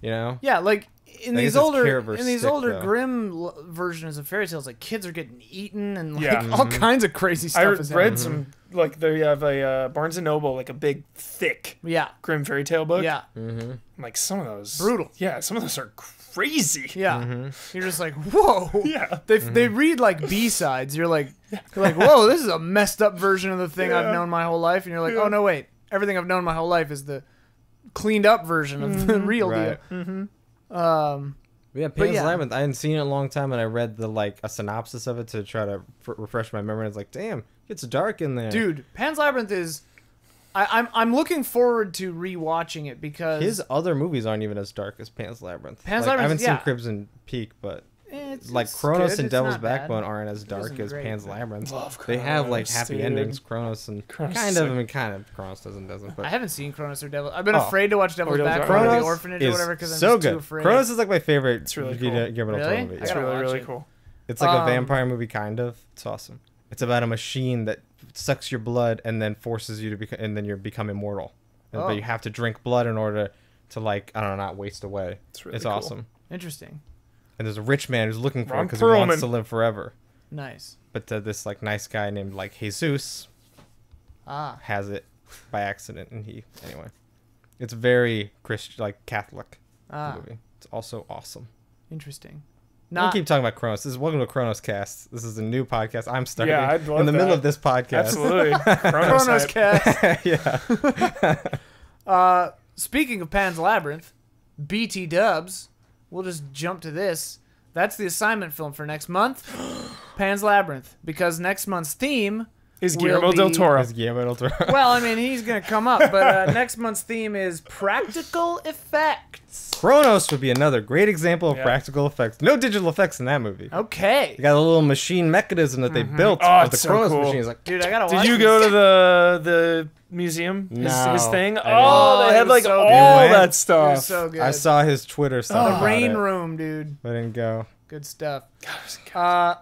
you know. Yeah, like in I these guess it's older care versus stick, though. grim versions of fairy tales, like kids are getting eaten and like Yeah. all kinds of crazy I stuff is read happening. some, like, they have a Barnes & Noble, like a big, thick Yeah, grim fairy tale book. yeah, Mm-hmm. Like, some of those. Brutal. Yeah, some of those are crazy. yeah. Mm-hmm. You're just like, whoa. Yeah. They read like B-sides. You're like, whoa, this is a messed up version of the thing I've Yeah. known my whole life. And you're like, Yeah. oh no, wait, everything I've known my whole life is the cleaned up version of the real Right. deal. Mm-hmm. Yeah, Pan's yeah. Labyrinth. I hadn't seen it in a long time, and I read the like a synopsis of it to try to refresh my memory. It's like, damn, it's dark in there. Dude, Pan's Labyrinth is. I'm looking forward to rewatching it because His other movies aren't even as dark as Pan's Labyrinth. Pan's Like, I Labyrinth, haven't yeah. seen Crimson Peak, but it's like it's Kronos good. and It's Devil's not bad. Backbone aren't as dark isn't as great, Pan's but- Labyrinth. Love They have like Kronos, happy dude. endings. Kronos and Kronos kind is of. like- I mean, kind of. Kronos doesn't. But I haven't seen Kronos or Devil. I've been Oh. afraid to watch Devil's Devil's Backbone Backbone. or the Kronos orphanage or is whatever because I'm so just too good. afraid. Kronos is like my favorite. It's really Guillermo cool. del Toro Really? movie. I It's gotta really, watch really it. cool. It's like a Um, vampire movie, kind of. It's awesome. It's about a machine that sucks your blood and then forces you to become, and then you become immortal. Oh. But you have to drink blood in order to like, I don't know, not waste away. It's really It's cool. awesome. Interesting. And there's a rich man who's looking for it Ron because he wants Perlman. to live forever. Nice. But this like nice guy named like Jesus Ah. has it by accident, and he anyway. It's very Christian, like Catholic movie. It's also awesome. Interesting. I Not keep talking about Kronos. This is welcome to Kronos Cast. This is a new podcast I'm starting Yeah, I'd love in the middle that. of this podcast. Absolutely. Kronos hype. cast. Yeah. Speaking of Pan's Labyrinth, BT Dubs. We'll just jump to this. That's the assignment film for next month. Pan's Labyrinth, because next month's theme Is will Guillermo del be- Toro. It's Guillermo del Toro. Well, I mean, he's gonna come up, but next month's theme is practical effects. Kronos would be another great example of Yeah. practical effects. No digital effects in that movie. Okay, You got a little machine mechanism that they built Oh, of the it's so Kronos cool. machine. It's like, dude, I gotta Did watch you this. go to the museum? No, His thing? I Oh, didn't. they Oh, had it like was so all good. You went? that It was stuff. so good. I saw his Twitter stuff. the about Rain it. Room, dude. I didn't go. Good stuff. God,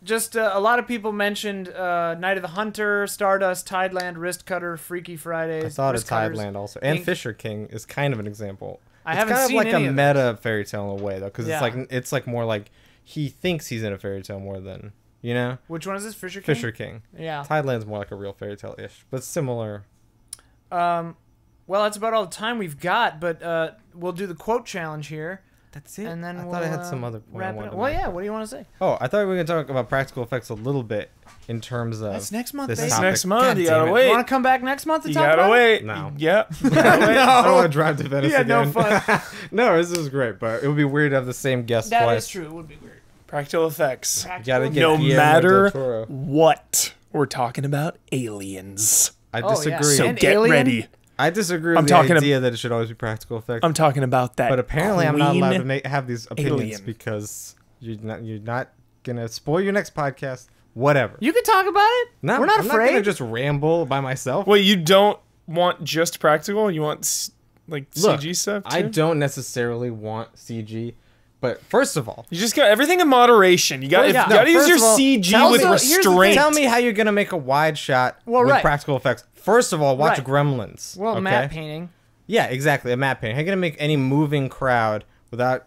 Just a lot of people mentioned Night of the Hunter, Stardust, Tideland, Wrist Cutter, Freaky Fridays. I thought of Wrist Cutters. Tideland also. And Ink. Fisher King is kind of an example. I It's haven't kind seen of like any a of meta fairy tale in a way, though, because Yeah. it's like more like he thinks he's in a fairy tale more than, you know? Which one is this? Fisher King? Fisher King. Yeah. Tideland's more like a real fairy tale-ish, but similar. Well, that's about all the time we've got, but we'll do the quote challenge here. That's it. And then I we'll, thought I had some other point I wrap it wanted up. to Well, make. yeah, what do you want to say? Oh, I thought we were going to talk about practical effects a little bit in terms of That's next month, this baby. It's topic. next month. God You damn gotta it. wait. You want to come back next month to You talk gotta about wait. No. Yep. it? I don't no. want to drive to Venice You had no again. fun. No, this was great, but it would be weird to have the same guest That twice. is true. It would be weird. Practical effects. You gotta get No Guillermo matter del Toro. what, we're talking about aliens. I Oh, yeah. disagree. So And get Alien? ready. I disagree with I'm the talking idea that it should always be practical effects. I'm talking about that. But apparently, I'm not allowed to queen have these opinions alien. because you're not gonna spoil your next podcast. Whatever. You can talk about it. No, We're not I'm afraid. not gonna just ramble by myself. Wait, you don't want just practical? You want like Look, CG stuff too? I don't necessarily want CG, but first of all, You just got everything in moderation. You got Well, yeah. you got to No, use first your of all, CG tell with me- here's the thing. restraint. tell me how you're gonna make a wide shot Well, with right. practical effects. First of all, watch Right. Gremlins. Well, okay? matte painting. Yeah, exactly. A matte painting. How are you gonna make any moving crowd without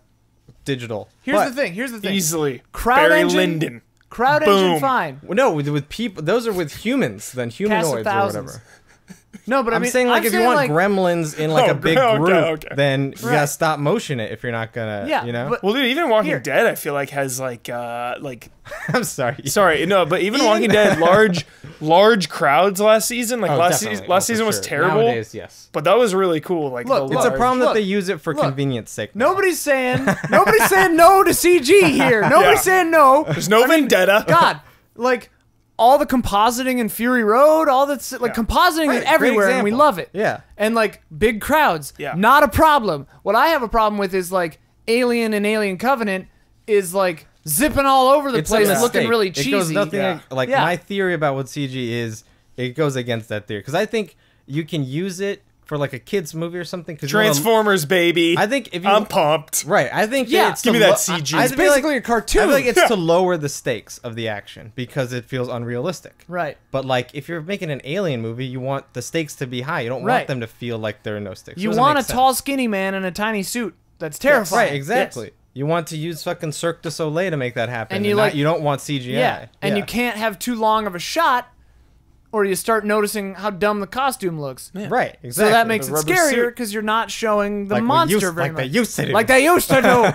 digital? Here's But- the thing. Here's the thing. Easily. Crowd Barry engine- Lyndon. Crowd Boom. engine, fine. Well, no, with people. Those are with humans, then humanoids or thousands. whatever. No, but I I'm mean, saying like if you want Gremlins in like Oh, a big okay, group, okay. then you gotta Right. stop motion it if you're not gonna. Yeah, you know. but- Well, dude, even Walking Here. Dead, I feel like has like I'm sorry. sorry, no, but even Walking Dead, large crowds last season. Like Oh, last definitely. season, last Oh, for season was sure. terrible, Nowadays, yes. but that was really cool. Like Look, the It's a large- problem that Look, they use it for look. convenience sake. now. Nobody's saying no to CG here. Nobody's Yeah. saying no. There's no vendetta. God, like all the compositing in Fury Road, all that's like compositing Right, is great everywhere, and we example. love it. Yeah. And like big crowds, Yeah. not a problem. What I have a problem with is like Alien and Alien Covenant is like zipping all over the It's place, a looking mistake. really It cheesy. goes nothing Yeah. like Yeah. my theory about what CG is. It goes against that theory because I think you can use it for like a kids movie or something. Cause Transformers, baby. I think if you I'm pumped. right, I think Yeah. it's Give to me that lo- CG. I It's feel like- basically a cartoon. I feel like it's to lower the stakes of the action because it feels unrealistic. Right. But like if you're making an alien movie, you want the stakes to be high. You don't Right. want them to feel like there are no stakes. You Doesn't want a make sense. tall, skinny man in a tiny suit. That's Yes, terrifying. right, exactly. You want to use fucking Cirque du Soleil to make that happen. And you not- like- you don't want CGI. Yeah. And you can't have too long of a shot, or you start noticing how dumb the costume looks. Right, exactly. So that makes it rubber scarier suit. because you're not showing the Like we monster used- very like much. they used to do. Like they used to do.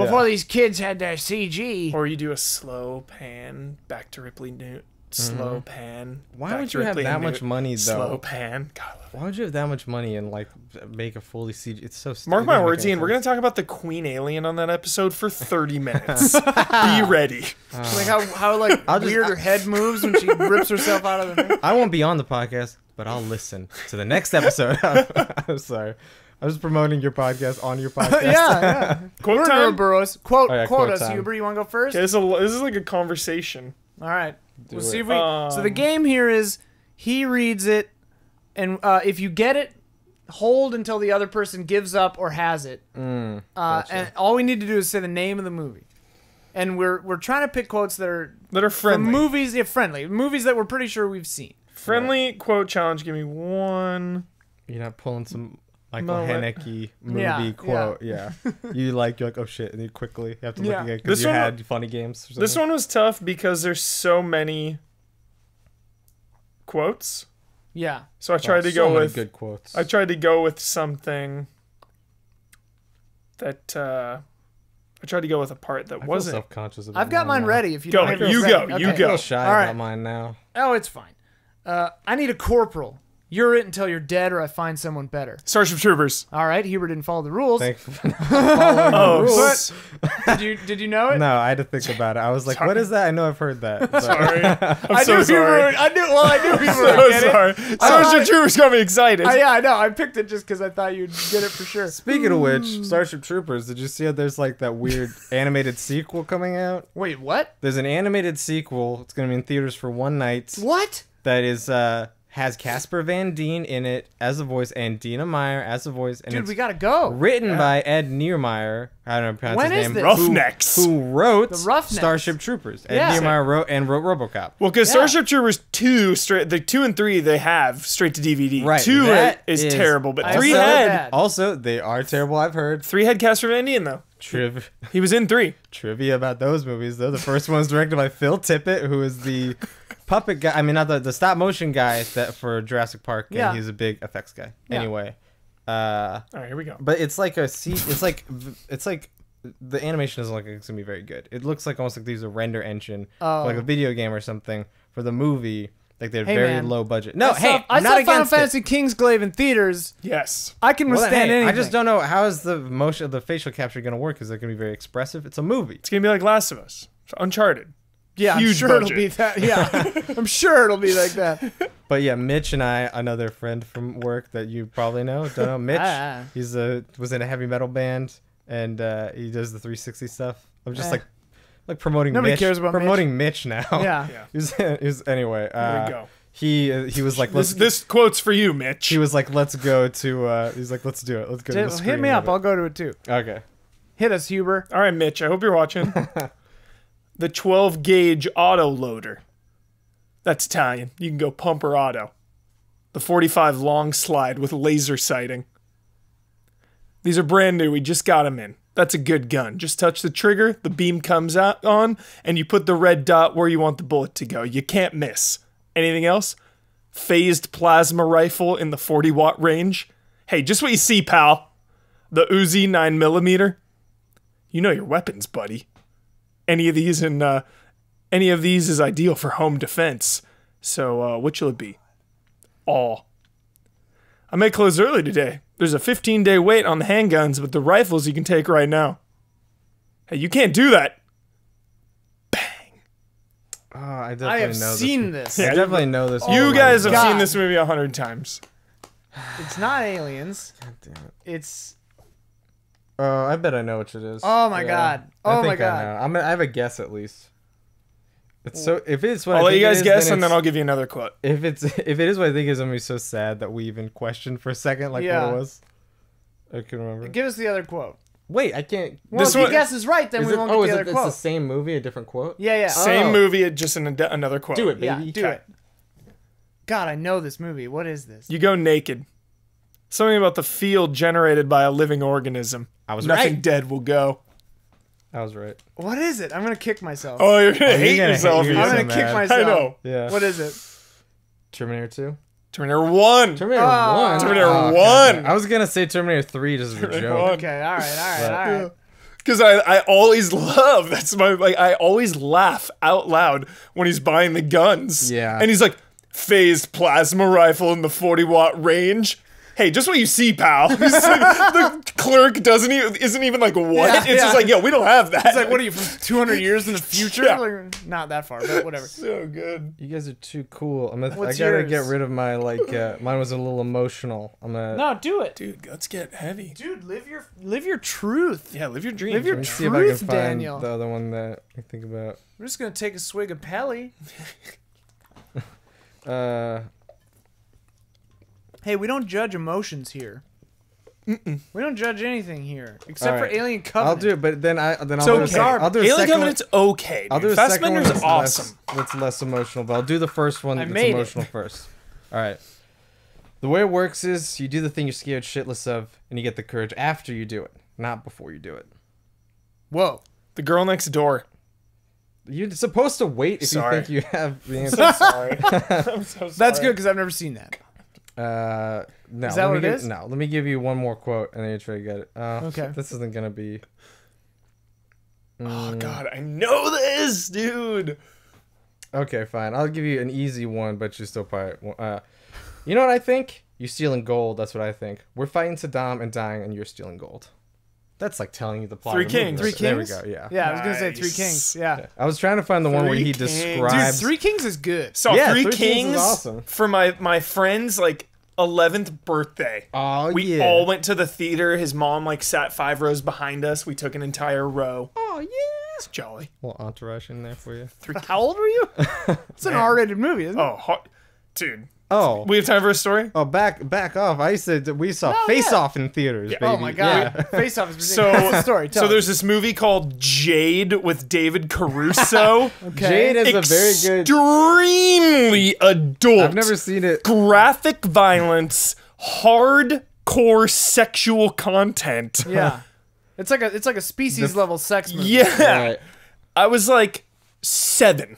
Before Yeah. these kids had their CG. Or you do a slow pan back to Ripley Newt. Slow pan. Why back would to you have Ripley that Newt. much money, though? Slow pan. God, I love it. Why would you have that much money and like make a fully CG? It's so stupid. Mark It my doesn't make words, any Ian. We're sense. gonna talk about the Queen Alien on that episode for 30 minutes. Be ready. Like how like I'll just- weird her head moves when she rips herself out of the thing. I won't be on the podcast, but I'll listen to the next episode. I'm sorry. I'm just promoting your podcast on your podcast. Yeah. Quote We're time. Burrows. Quote Oh, yeah, quote quote us, time. Huber. You want to go first? Okay, this is like a conversation. All right. We'll it. see if we. So the game here is he reads it, and if you get it, hold until the other person gives up or has it. And all we need to do is say the name of the movie. And we're trying to pick quotes that are from friendly. movies, friendly movies that we're pretty sure we've seen. Friendly quote challenge. Give me one. You're not pulling some Michael Moment. Haneke movie Yeah, quote. Yeah. You're like, oh shit, and you quickly you have to Yeah. look again because This you one- had funny games. Or something. This one was tough because there's so many quotes. Yeah. So I tried to so go many with good quotes. I tried to go with something that I tried to go with a part that I feel wasn't. self-conscious about I've got mine now. ready. If you Go, don't have yours you ready. go, Okay. you I feel go. shy All right. about mine now. Oh, it's fine. I need a corporal. You're it until you're dead, or I find someone better. Starship Troopers. All right. Huber didn't follow the rules. Thanks for not following the rules. Did you know it? No, I had to think about it. I was like, what is that? I know I've heard that. but- Sorry. I'm I so knew sorry. Huber. I knew Huber So would get it. sorry. Starship Troopers got me excited. Yeah, I know. I picked it just because I thought you'd get it for sure. Speaking of which, Starship Troopers, did you see how there's like that weird animated sequel coming out? Wait, what? There's an animated sequel. It's going to be in theaters for one night. What? That is has Casper Van Dien in it as a voice and Dina Meyer as a voice. And Dude, it's we gotta go. written by Ed Niermeyer. I don't know how to pronounce When his is name. this? Roughnecks. Who wrote The Roughnecks. Starship Troopers? Ed Yeah. Niermeyer wrote RoboCop. Well, because Yeah. Starship Troopers 2, the 2 and 3 they have straight to DVD. Right, 2 that is is terrible, but I 3 saw had that. Also, they are terrible. I've heard 3 had Casper Van Dien though. He was in 3. trivia about those movies though. The first one was directed by Phil Tippett, who is the puppet guy. I mean, not the stop motion guy that for Jurassic Park. And Yeah. he's a big effects guy. Yeah. Anyway, All right, here we go. but it's like it's like the animation doesn't look like it's gonna be very good. It looks like almost like they use a render engine, Oh. for like a video game or something for the movie. Like they're Hey, very man. low budget. No, I hey, saw, I I'm saw not Final against Fantasy it. Kingsglaive in theaters. Yes. I can Well, withstand hey, anything. I just don't know how is the motion of the facial capture going to work. Is it going to be very expressive? It's a movie. It's gonna be like Last of Us, Uncharted. Yeah, Huge I'm sure budget. it'll be that. Yeah, I'm sure it'll be like that. But yeah, Mitch and I, another friend from work that you probably know, don't know Mitch. Ah. He's was in a heavy metal band, and he does the 360 stuff. I'm just Eh. like promoting. Nobody Mitch, cares about promoting Mitch now. Yeah. Yeah. He was anyway. There we go. He was like, let's. This quote's for you, Mitch. He was like, let's go to. He's like, let's do it. Let's go to the Hit screening me of up. it." I'll go to it too. Okay. Hit us, Huber. All right, Mitch. I hope you're watching. The 12 gauge auto loader. That's Italian. You can go pumper auto. The 45 long slide with laser sighting. These are brand new. We just got them in. That's a good gun. Just touch the trigger, the beam comes out on, and you put the red dot where you want the bullet to go. You can't miss. Anything else? Phased plasma rifle in the 40-watt range. Hey, just what you see, pal. The Uzi 9mm. You know your weapons, buddy. Any of these is ideal for home defense. So, which will it be? All. I may close early today. There's a 15-day wait on the handguns, but the rifles you can take right now. Hey, you can't do that. Oh, I definitely I have know seen this. this. I definitely know this. You movie. guys have God. seen this movie 100 times. It's not aliens. God damn it. It's Oh, I bet I know which it is. Oh my God. I Oh think my God. I know. I have a guess at least. It's so if it's what I'll I let think you it guys is, guess, and then it's- I'll give you another quote. if it is what I think it is, I'm gonna be so sad that we even questioned for a second like Yeah. what it was. I can remember. Give us the other quote. Wait, I can't. Well, This if one- he guesses right, then Is we it, won't oh, get is the it? other It's quote. the same movie, a different quote. Yeah, yeah. Same Oh. movie, just in another quote. Do it, Yeah, baby. do it. God, I know this movie. What is this? You go naked. Something about the field generated by a living organism. I was Nothing right. dead will go. I was right. What is it? I'm gonna kick myself. Oh, you're gonna hate gonna hate yourself. yourself. I'm Ian. gonna so kick mad. myself. I know. Yeah. What is it? Terminator 2. Terminator 1. Terminator Oh. 1. Terminator God 1. damn. I was gonna say Terminator 3 just as a Terminator joke. 1. Okay, all right, But- all right. Because I always love, that's my, like, I always laugh out loud when he's buying the guns. Yeah. And he's like, phased plasma rifle in the 40-watt range. Hey, just what you see, pal. He's like, the clerk isn't even like, what? Yeah, it's yeah. just like, yo, we don't have that. It's like, what are you from 200 years in the future? Yeah. Like, not that far, but whatever. So good. You guys are too cool. I What's gotta yours? get rid of my mine was a little emotional. I'm gonna No, do it, Dude, let's get heavy. dude. Live your truth. Yeah, live your dreams. Live your let me truth, see if I can find Daniel. the other one that I think about. We're just gonna take a swig of Pelly. Hey, we don't judge emotions here. We don't judge anything here except All right. for Alien Covenant. I'll do it, but then I'll So do a second. I'll do a Alien second Covenant's okay. Dude. I'll do a second one Fassbender's that's awesome. That's less emotional, but I'll do the first one I that's made it. emotional first. All right. The way it works is you do the thing you're scared shitless of, and you get the courage after you do it, not before you do it. Whoa. The girl next door. You're supposed to wait if Sorry. you think you have the answer. Sorry. I'm so sorry. That's good because I've never seen that. No. Is that let me what it give- is? No. Let me give you one more quote, and then you try to get it. Okay. This isn't gonna be. Oh, God. I know this, dude. Okay, fine. I'll give you an easy one, but you still probably. You know what I think? You stealing gold. That's what I think. We're fighting Saddam and dying, and you're stealing gold. That's like telling you the plot. Three of the movie. Kings. Three There we Kings? go. Yeah. Yeah, I was gonna say Three Nice. Kings. Yeah. I was trying to find the one where Three he Kings. Dude, describes. Three Kings is good. Saw Yeah, Three Three Kings Kings is awesome. for my friend's like 11th birthday. Oh We yeah. all went to the theater. His mom like sat 5 rows behind us. We took an entire row. Oh yeah. It's jolly. Little entourage in there for you. How old were you? It's an R-rated movie, isn't it? Oh, dude. Oh. We have time for a story? Oh, back off! I said we saw Oh, Face yeah. Off in theaters. Yeah. Baby. Oh my god. Yeah. Face Off is So, ridiculous. What's the story? Tell so us. there's this movie called Jade with David Caruso. Okay. Jade is a very good. Extremely adult. I've never seen it. Graphic violence, hardcore sexual content. Yeah. It's like a species level sex movie. Yeah. Right. I was like 7.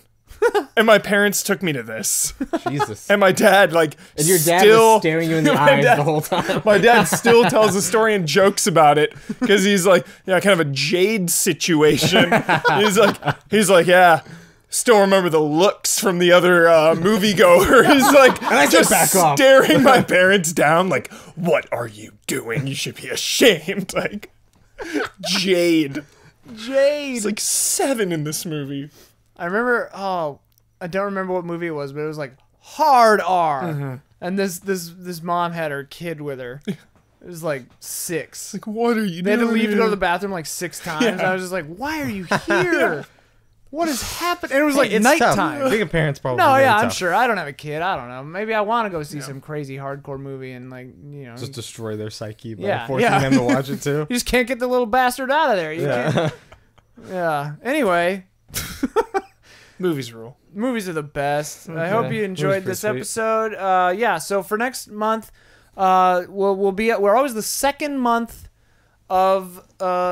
And my parents took me to this. Jesus. And my dad, like, And your dad still, was staring you in the My eyes dad- the whole time. My dad still tells the story and jokes about it because he's like, yeah, kind of a Jade situation. He's like, yeah, still remember the looks from the other moviegoers, like, I said, just "Back off." staring my parents down, like, what are you doing? You should be ashamed. Like, Jade. He's like 7 in this movie. I remember. Oh, I don't remember what movie it was, but it was like hard R. And this mom had her kid with her. It was like 6. Like, what are you They had doing? to leave to go to the bathroom like 6 times. I was just like, why are you here? What has happened? And it was like It's nighttime. tough. Being a parent's probably No, really yeah, I'm tough. sure. I don't have a kid. I don't know. Maybe I want to go see some crazy hardcore movie and like, Just destroy their psyche by Yeah, forcing yeah. them to watch it too. you just can't get the little bastard out of there. You can't. Yeah. Anyway, Movies rule. movies are the best. I hope you enjoyed Movies this pretty episode. Yeah. So for next month, we'll be we're always the second month of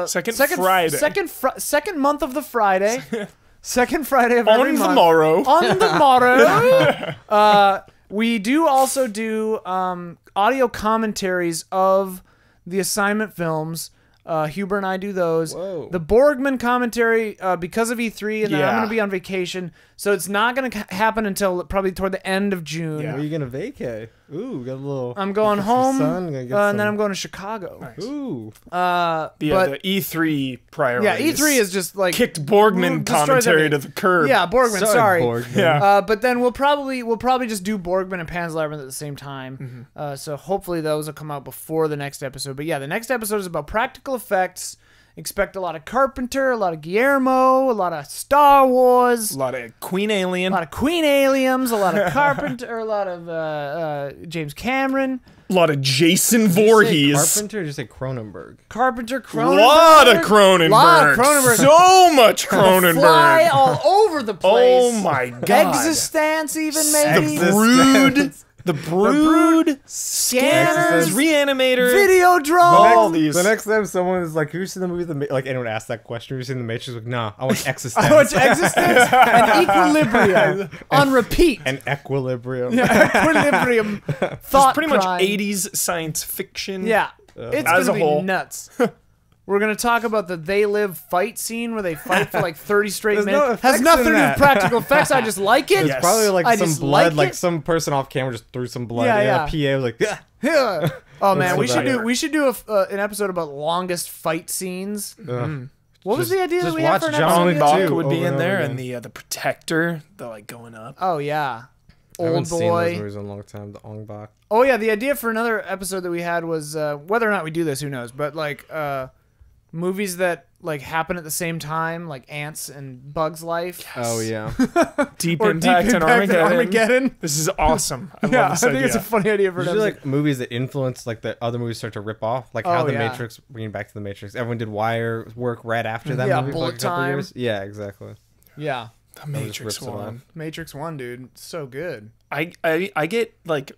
Second Friday. second month of the Friday. Second Friday of every On the month. morrow. On the morrow. We do also do audio commentaries of the assignment films. Huber and I do those. Whoa. The Borgman commentary, because of E3, and then I'm Yeah. going to be on vacation, so it's not going to happen until probably toward the end of June. Yeah. Where are you gonna vacay? Ooh, got a little. I'm going get some home, sun, gonna get and then some- I'm going to Chicago. Nice. Ooh. But The E3 priorities. yeah, E3 is just like kicked Borgman destroys commentary to everything. the curb. Yeah, Borgman. Sorry. Borgman. Yeah. But then we'll probably just do Borgman and Pan's Labyrinth at the same time. So hopefully those will come out before the next episode. But yeah, the next episode is about practical effects. Expect a lot of Carpenter, a lot of Guillermo, a lot of Star Wars, A lot of Queen Alien. a lot of Queen Aliens, a lot of Carpenter, a lot of James Cameron, A lot of Jason Did you say Voorhees. Carpenter or did you say Cronenberg? Carpenter, A Cronenberg. lot of Cronenberg. Lot of Cronenberg. So much Cronenberg. Fly all over the place. Oh my god. Existence, even maybe. The Brood. The Brood. Scanners, Reanimator. Videodrome. All these. The next time someone is like, "Who's seen the movie?" Like anyone asks that question, "Who's seen the Matrix?" Like, nah, I want Existence. I watch Existence and Equilibrium on repeat. and Equilibrium. Equilibrium thought Pretty much crime. 80s science fiction. Yeah, it's As gonna a be whole. nuts. We're gonna talk about the They Live fight scene where they fight for like 30 straight There's minutes. no Has effects nothing in to do with that. practical effects. I just like it. It's Yes. probably like I some just blood, like like it. some person off camera just threw some blood. Yeah, in. yeah. A PA was like, "Yeah." Yeah. Oh man, so we should bad. do an episode about longest fight scenes. What was the idea that just we had for watch an John episode? Wick again? too. Bach would be over in and there, over and again. the Protector, the like going up. Oh yeah, I haven't Old seen those Boy. movies in a long time. The Ong Bak. Oh yeah, the idea for another episode that we had was whether or not we do this, who knows? But like movies that like happen at the same time, like Ants and Bugs Life. Oh yeah. Deep Or Impact, Deep and Impact and Armageddon. This is awesome. I Yeah, love I this think idea. it's a funny idea for an Usually episode. like movies that influence like the other movies start to rip off, like how Oh, the yeah. Matrix, bringing back to the Matrix. Everyone did Wire work right after that Yeah, movie for Bullet like a couple Time. years. Yeah, exactly. Yeah, The Matrix rips it off. one. Matrix 1, dude, it's so good. I get like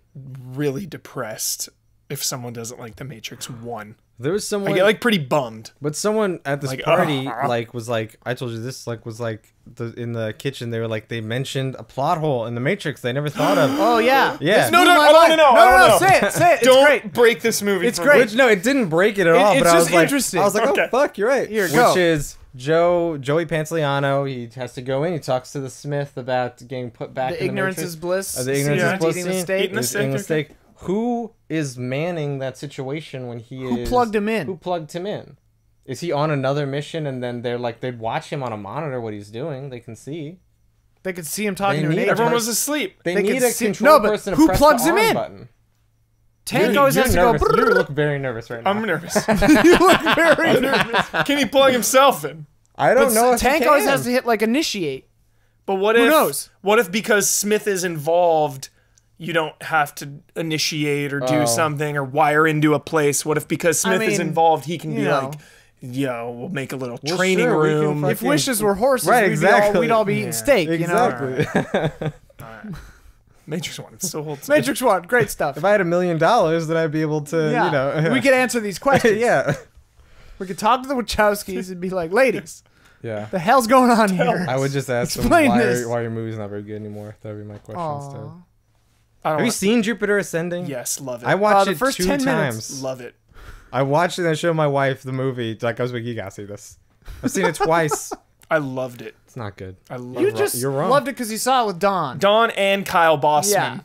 really depressed if someone doesn't like The Matrix 1. There was I someone, get like pretty bummed. but someone at this Like, party like was like, I told you this, like was like in the kitchen. They were like, they mentioned a plot hole in the Matrix they never thought of. Oh yeah, Yeah. This No, blew no, my I wanna mind. know, No, I no, wanna no, know. say it, say it. It's Don't great. break this movie. It's for great. me. Which no, it didn't break it at all. it's but I just was like, interesting. I was like, Okay. oh fuck, you're right. Here, Which go. is Joey Pantoliano. He has to go in. He talks to the Smith about getting put back. The in ignorance the Matrix. is bliss. The ignorance Yeah. is bliss Eating the scene. steak. Eating the He's steak, eating the okay. steak. Who is manning that situation when he Who is? plugged him in? Who plugged him in? Is he on another mission? And then they're like, they'd watch him on a monitor what he's doing. They can see. They could see him talking They to an need agent. Everyone was asleep. They They need can a see- control no, but person to who press plugs the him arm in? button. Tank You're- always you're has nervous. to go. You look very nervous right now. I'm nervous. You look very nervous. Can he plug himself in? I don't But know if Tank he always can. has to hit like initiate. But what Who if? knows? What if because Smith is involved, you don't have to initiate or do Oh. something or wire into a place? What if because Smith is mean, involved, he can you be know. like, yo, we'll make a little Well, training sure, we can room. fucking- If wishes were horses, Right, we'd, exactly. we'd all be eating steak. You know. Exactly. Matrix 1, it still holds. Matrix 1, great stuff. If I had $1 million, then I'd be able to, Yeah, you know. we could answer these questions. yeah. We could talk to the Wachowskis and be like, ladies, Yeah. the hell's going on here? I would just ask them Explain this. why your movie's not very good anymore. That would be my question instead. Aw. I don't Have you want- seen Jupiter Ascending? Yes, love it. I watched the it first 2 10 minutes. times. love it. I watched it and I showed my wife the movie. Like I was like, you gotta see this. I've seen it twice. I loved it. It's not good. I love You just You're wrong. loved it because you saw it with Dawn. Don and Kyle Bossman Yeah.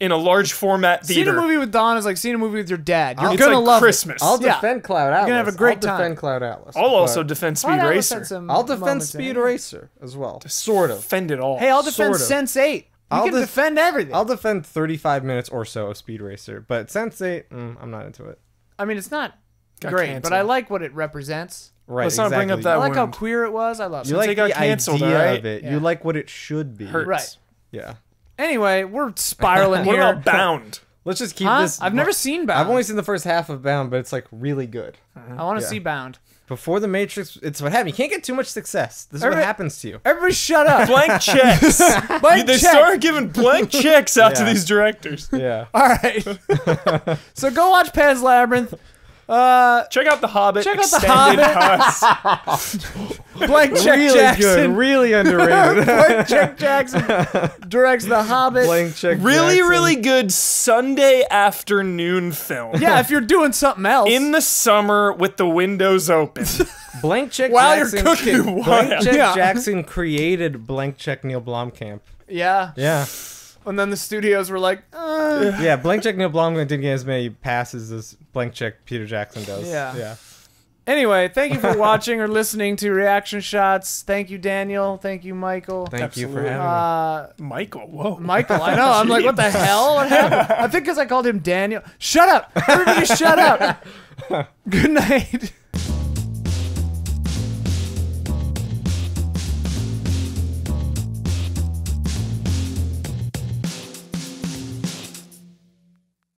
in a large format Seeing theater. a movie with Dawn is like seeing a movie with your dad. You're It's gonna like love Christmas. I'll Yeah. defend Cloud Atlas. gonna have a great I'll time. defend Cloud Atlas. I'll also but defend it. Speed I'll Racer. I'll defend Speed Racer as well. Sort of. Defend it all. Hey, I'll defend Sort of. Sense8. You I'll can defend everything. I'll defend 35 minutes or so of Speed Racer, but Sense8, I'm not into it. I mean, it's not Got great, canceled. but I like what it represents. Right. Let's not bring up I that like how wound. queer it was. I love You it. like they got the canceled, idea alright? of it. Yeah. You like what it should be. Hurts. Right. Yeah. Anyway, we're spiraling What here. about Bound? Let's just keep Huh? this. I've never seen Bound. I've only seen the first half of Bound, but it's like really good. I want to Yeah. see Bound. Before the Matrix, it's what happened. You can't get too much success. This is Every- what happens to you. Everybody shut up. Blank checks. Blank They check. started giving blank checks out to Yeah. these directors. Yeah. All right. So go watch Pan's Labyrinth. Check out The Hobbit. Check out The extended cuts. Blank Check Really Jackson. good. Really underrated. Blank Check Jackson directs The Hobbit. Blank check. Really, Jackson. really good Sunday afternoon film. Yeah, if you're doing something else. In the summer with the windows open. Blank check. While you're Jackson, cooking. Blank check Yeah. Jackson created Blank check Neil Blomkamp. Yeah. Yeah. And then the studios were like, Yeah. Blank check Neil Blomkamp didn't get as many passes as Blank check Peter Jackson does. Yeah. Yeah. Anyway, thank you for watching or listening to Reaction Shots. Thank you, Daniel. Thank you, Michael. Thank you for Absolutely. having me. Michael, whoa. Michael, I know. I'm like, what the hell? What happened? I think because I called him Daniel. Shut up. Everybody shut up. Good night.